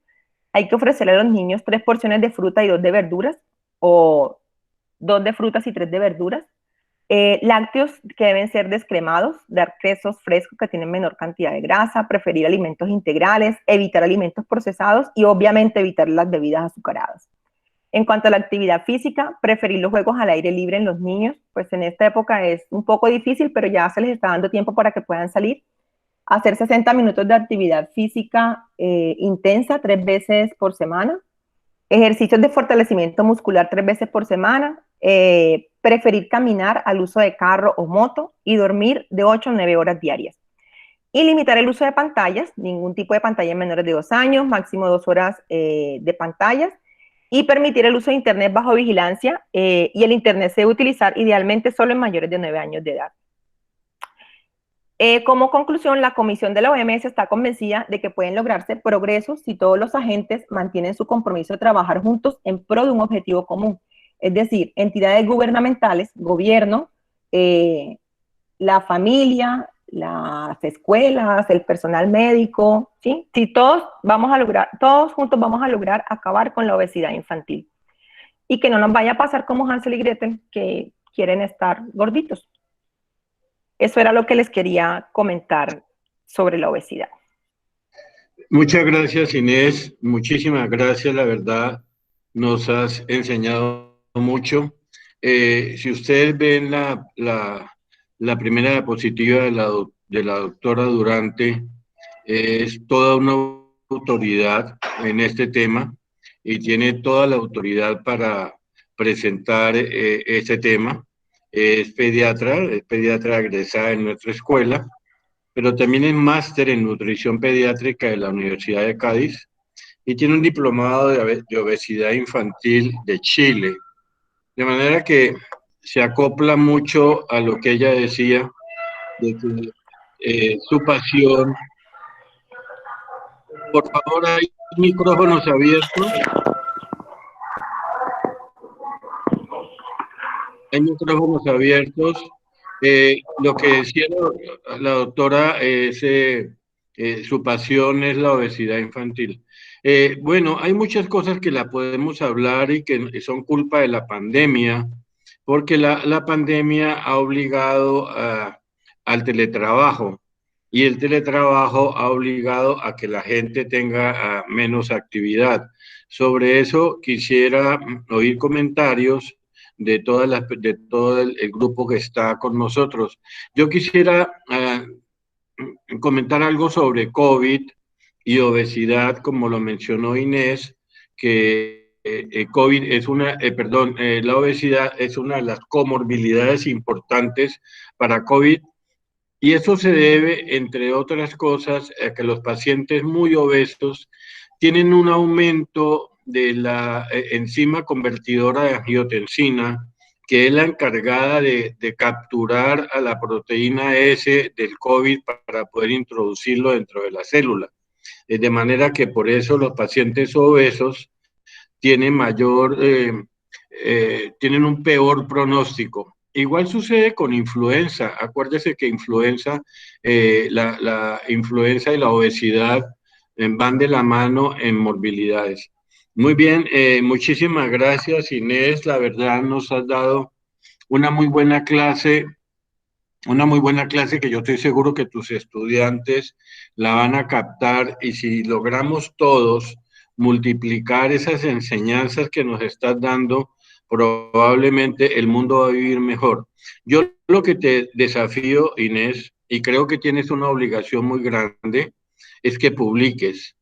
Hay que ofrecerle a los niños 3 porciones de fruta y 2 de verduras, o 2 de frutas y 3 de verduras. Lácteos que deben ser descremados, dar quesos frescos que tienen menor cantidad de grasa, preferir alimentos integrales, evitar alimentos procesados y obviamente evitar las bebidas azucaradas. En cuanto a la actividad física, preferir los juegos al aire libre en los niños, pues en esta época es un poco difícil, pero ya se les está dando tiempo para que puedan salir. Hacer 60 minutos de actividad física intensa 3 veces por semana. Ejercicios de fortalecimiento muscular 3 veces por semana. Preferir caminar al uso de carro o moto y dormir de 8 a 9 horas diarias. Y limitar el uso de pantallas, ningún tipo de pantalla en menores de 2 años, máximo 2 horas de pantallas. Y permitir el uso de internet bajo vigilancia, y el internet se debe utilizar idealmente solo en mayores de 9 años de edad. Como conclusión, la Comisión de la OMS está convencida de que pueden lograrse progresos si todos los agentes mantienen su compromiso de trabajar juntos en pro de un objetivo común. Es decir, entidades gubernamentales, gobierno, la familia, las escuelas, el personal médico, ¿sí? Si todos juntos vamos a lograr acabar con la obesidad infantil. Y que no nos vaya a pasar como Hansel y Gretel, que quieren estar gorditos. Eso era lo que les quería comentar sobre la obesidad. Muchas gracias, Inés. Muchísimas gracias, la verdad. Nos has enseñado mucho. Si ustedes ven la primera diapositiva de la doctora Durante, es toda una autoridad en este tema y tiene toda la autoridad para presentar este tema. Es pediatra egresada en nuestra escuela, pero también es máster en nutrición pediátrica de la Universidad de Cádiz y tiene un diplomado de obesidad infantil de Chile. De manera que se acopla mucho a lo que ella decía, de que su pasión. Por favor, hay micrófonos abiertos. Hay micrófonos abiertos. Lo que decía la doctora es su pasión es la obesidad infantil. Bueno, hay muchas cosas que la podemos hablar y que son culpa de la pandemia, porque la pandemia ha obligado al teletrabajo y el teletrabajo ha obligado a que la gente tenga menos actividad. Sobre eso quisiera oír comentarios de todo el grupo que está con nosotros. Yo quisiera comentar algo sobre COVID y obesidad, como lo mencionó Inés, que COVID es la obesidad es una de las comorbilidades importantes para COVID Y eso se debe, entre otras cosas, a que los pacientes muy obesos tienen un aumento de la enzima convertidora de angiotensina, que es la encargada de capturar a la proteína S del COVID para poder introducirlo dentro de la célula. De manera que por eso los pacientes obesos tienen tienen un peor pronóstico. Igual sucede con influenza. Acuérdese que la influenza y la obesidad van de la mano en morbilidades. Muy bien, muchísimas gracias, Inés. La verdad nos has dado una muy buena clase, que yo estoy seguro que tus estudiantes la van a captar, y si logramos todos multiplicar esas enseñanzas que nos estás dando, probablemente el mundo va a vivir mejor. Yo lo que te desafío, Inés, y creo que tienes una obligación muy grande, es que publiques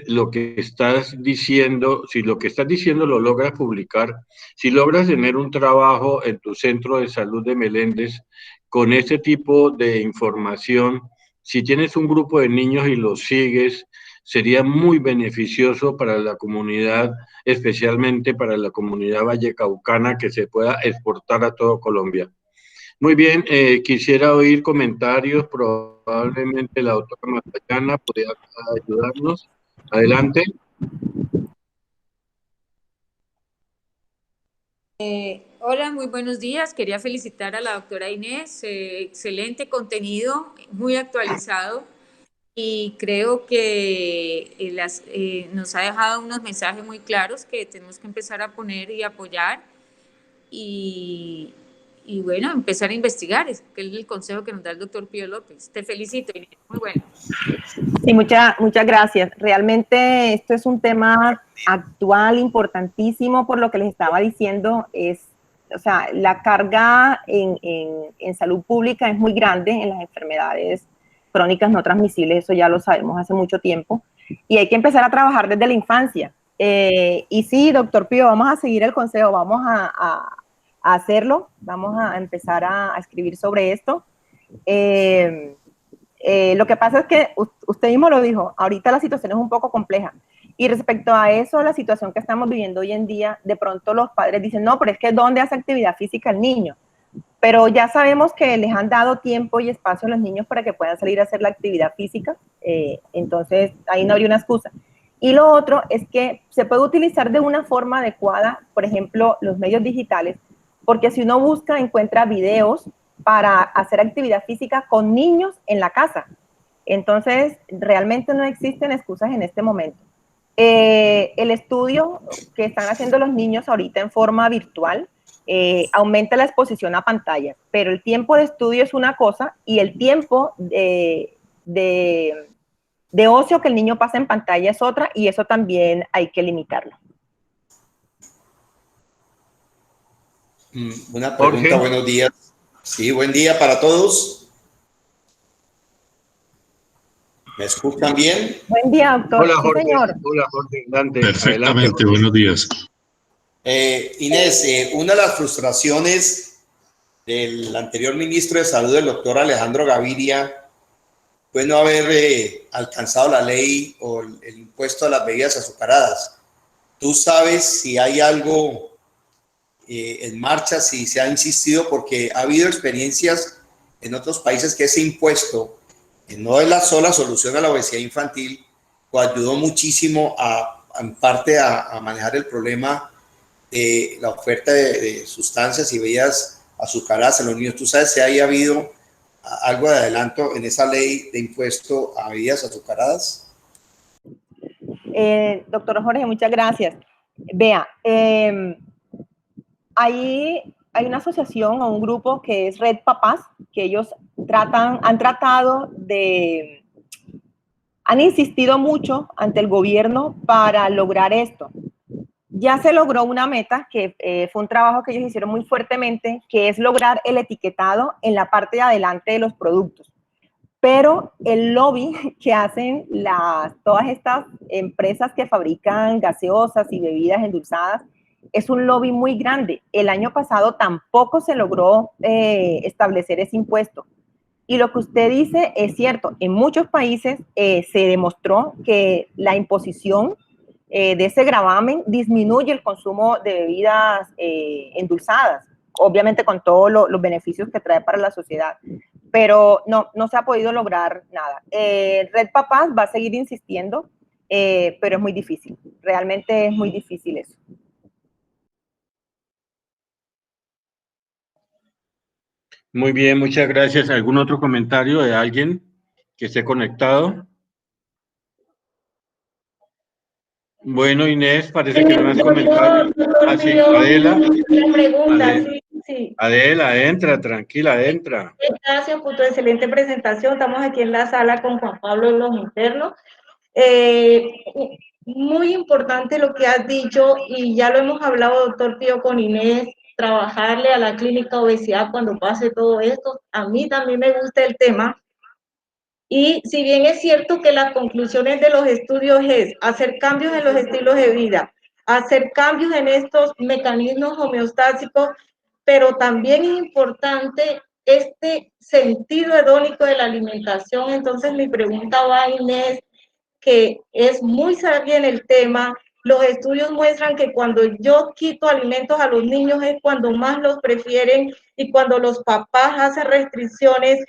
lo que estás diciendo. Si lo que estás diciendo lo logras publicar, si logras tener un trabajo en tu centro de salud de Meléndez con este tipo de información, si tienes un grupo de niños y los sigues, sería muy beneficioso para la comunidad, especialmente para la comunidad vallecaucana, que se pueda exportar a todo Colombia. Muy bien, quisiera oír comentarios, probablemente la doctora Matallana podría ayudarnos. Adelante. Hola, muy buenos días. Quería felicitar a la doctora Inés. Excelente contenido, muy actualizado, y creo que nos ha dejado unos mensajes muy claros que tenemos que empezar a poner y apoyar y, y bueno, empezar a investigar, que es el consejo que nos da el doctor Pío López. Te felicito, Inés. Muy bueno. Sí, muchas gracias. Realmente esto es un tema actual, importantísimo, por lo que les estaba diciendo. O sea, la carga en salud pública es muy grande en las enfermedades crónicas no transmisibles, eso ya lo sabemos hace mucho tiempo, y hay que empezar a trabajar desde la infancia. Y sí, doctor Pío, vamos a seguir el consejo, vamos a hacerlo, vamos a empezar a escribir sobre esto. Lo que pasa es que usted mismo lo dijo, ahorita la situación es un poco compleja. Y respecto a eso, la situación que estamos viviendo hoy en día, de pronto los padres dicen, no, pero es que ¿dónde hace actividad física el niño? Pero ya sabemos que les han dado tiempo y espacio a los niños para que puedan salir a hacer la actividad física, entonces ahí no habría una excusa. Y lo otro es que se puede utilizar de una forma adecuada, por ejemplo, los medios digitales, porque si uno busca, encuentra videos para hacer actividad física con niños en la casa. Entonces, realmente no existen excusas en este momento. El estudio que están haciendo los niños ahorita en forma virtual aumenta la exposición a pantallas, pero el tiempo de estudio es una cosa y el tiempo de ocio que el niño pasa en pantalla es otra, y eso también hay que limitarlo. Una pregunta, Jorge. Buenos días. Sí, buen día para todos. ¿Me escuchan bien? Buen día, doctor. Hola, Jorge. Sí, señor. Hola, Jorge. Adelante. Perfectamente, adelante, buenos días. Inés, una de las frustraciones del anterior ministro de Salud, el doctor Alejandro Gaviria, fue no haber alcanzado la ley o el impuesto a las bebidas azucaradas. ¿Tú sabes si hay algo en marcha, si se ha insistido? Porque ha habido experiencias en otros países que ese impuesto, que no es la sola solución a la obesidad infantil, pues ayudó muchísimo en parte a manejar el problema de la oferta de sustancias y bebidas azucaradas en los niños. ¿Tú sabes si haya habido algo de adelanto en esa ley de impuesto a bebidas azucaradas? Doctor Jorge, muchas gracias. Vea, hay una asociación o un grupo que es Red Papás, que ellos han insistido mucho ante el gobierno para lograr esto. Ya se logró una meta, que fue un trabajo que ellos hicieron muy fuertemente, que es lograr el etiquetado en la parte de adelante de los productos. Pero el lobby que hacen todas estas empresas que fabrican gaseosas y bebidas endulzadas es un lobby muy grande. El año pasado tampoco se logró establecer ese impuesto. Y lo que usted dice es cierto, en muchos países se demostró que la imposición de ese gravamen disminuye el consumo de bebidas endulzadas, obviamente con todos los beneficios que trae para la sociedad, pero no se ha podido lograr nada. Red Papás va a seguir insistiendo, pero es muy difícil, realmente es muy difícil eso. Muy bien, muchas gracias. ¿Algún otro comentario de alguien que esté conectado? Bueno, Inés, parece que no has comentado. Ah, sí, Adela. Pregunta, sí. Adela, entra, tranquila, entra. Gracias por tu excelente presentación. Estamos aquí en la sala con Juan Pablo de los Internos. Muy importante lo que has dicho y ya lo hemos hablado, doctor Pío, con Inés, trabajarle a la clínica obesidad cuando pase todo esto. A mí también me gusta el tema. Y si bien es cierto que las conclusiones de los estudios es hacer cambios en los estilos de vida, hacer cambios en estos mecanismos homeostásicos, pero también es importante este sentido hedónico de la alimentación. Entonces mi pregunta va a Inés, que es muy sabia en el tema. Los estudios muestran que cuando yo quito alimentos a los niños es cuando más los prefieren, y cuando los papás hacen restricciones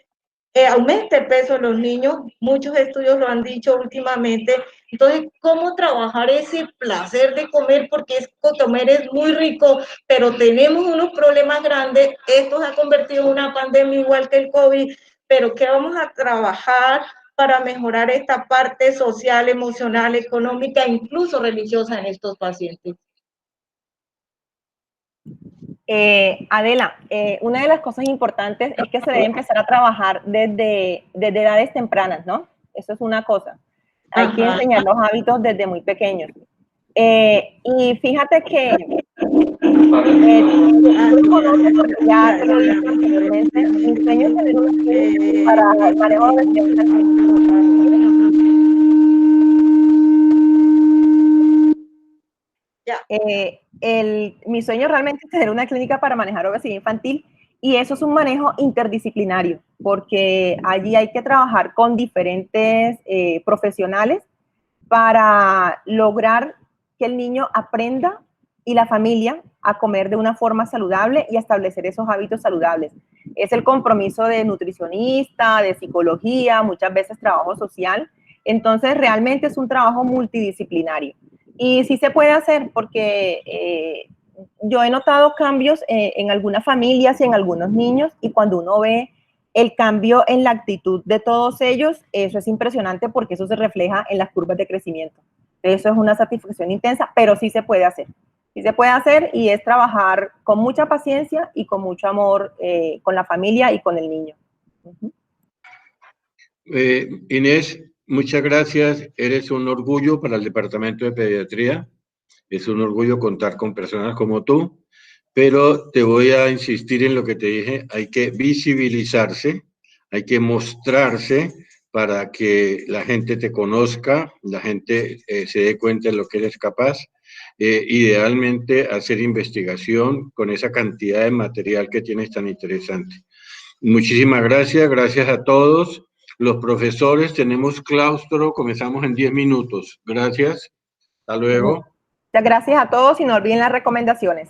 aumenta el peso de los niños. Muchos estudios lo han dicho últimamente. Entonces, ¿cómo trabajar ese placer de comer? Porque comer es muy rico, pero tenemos unos problemas grandes. Esto se ha convertido en una pandemia igual que el COVID, pero ¿qué vamos a trabajar para mejorar esta parte social, emocional, económica, incluso religiosa en estos pacientes? Adela, una de las cosas importantes es que se debe empezar a trabajar desde edades tempranas, ¿no? Eso es una cosa. Hay que enseñar los hábitos desde muy pequeños. Y fíjate que tú conoces, porque ya te lo dije anteriormente, mi sueño es tener una clínica para el manejo de obesidad infantil. Mi sueño realmente es tener una clínica para manejar obesidad infantil, y eso es un manejo interdisciplinario, porque allí hay que trabajar con diferentes profesionales para lograr que el niño aprenda y la familia a comer de una forma saludable y a establecer esos hábitos saludables. Es el compromiso de nutricionista, de psicología, muchas veces trabajo social. Entonces, realmente es un trabajo multidisciplinario. Y sí se puede hacer porque yo he notado cambios en algunas familias y en algunos niños, y cuando uno ve el cambio en la actitud de todos ellos, eso es impresionante porque eso se refleja en las curvas de crecimiento. Eso es una satisfacción intensa, pero sí se puede hacer. Sí se puede hacer, y es trabajar con mucha paciencia y con mucho amor con la familia y con el niño. Inés, muchas gracias. Eres un orgullo para el Departamento de Pediatría. Es un orgullo contar con personas como tú, pero te voy a insistir en lo que te dije. Hay que visibilizarse, hay que mostrarse para que la gente te conozca, la gente se dé cuenta de lo que eres capaz. Idealmente hacer investigación con esa cantidad de material que tienes tan interesante. Muchísimas gracias, gracias a todos. Los profesores, tenemos claustro, comenzamos en 10 minutos. Gracias, hasta luego. Muchas gracias a todos, y no olviden las recomendaciones.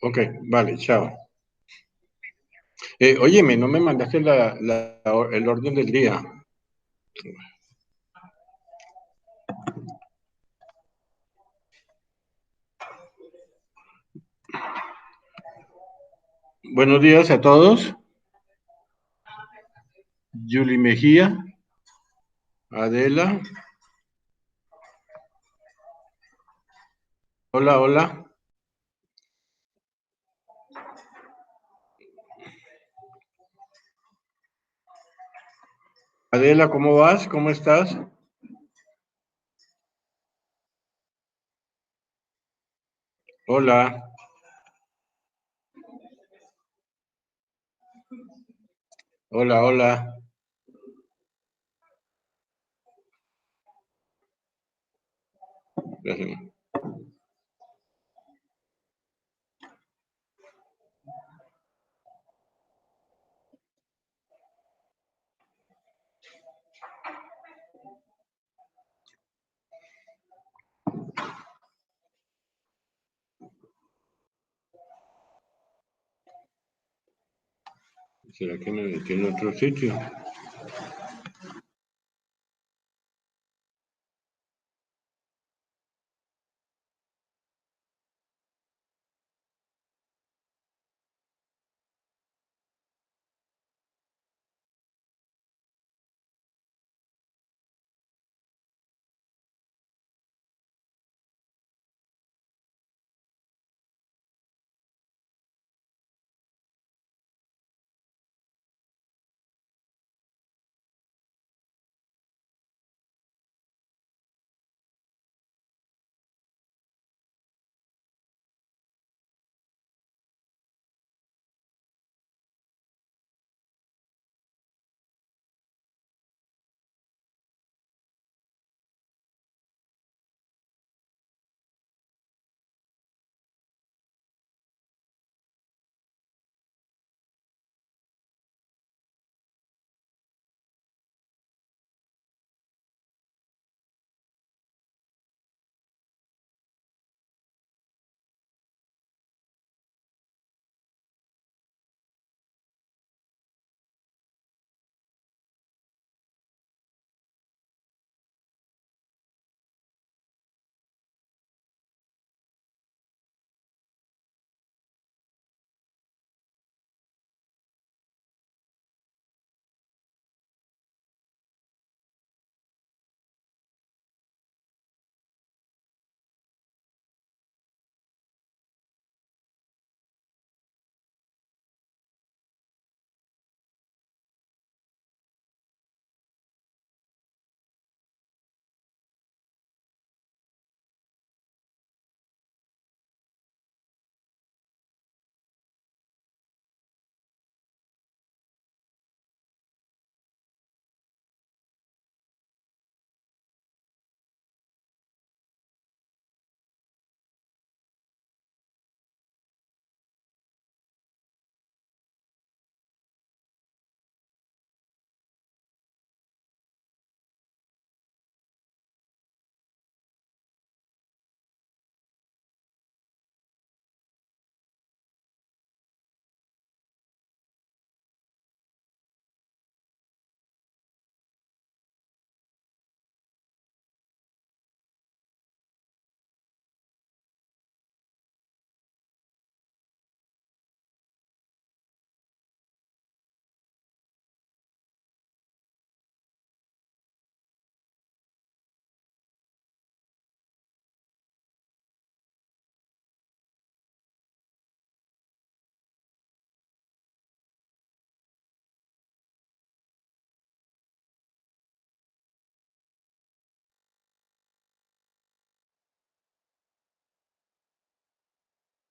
Ok, vale, chao. Óyeme, no me mandaste el orden del día. Buenos días a todos. Yuli Mejía, Adela. Hola, hola. Adela, ¿cómo vas? ¿Cómo estás? Hola. Hola, hola. Gracias. ¿Será que me metí en otro sitio?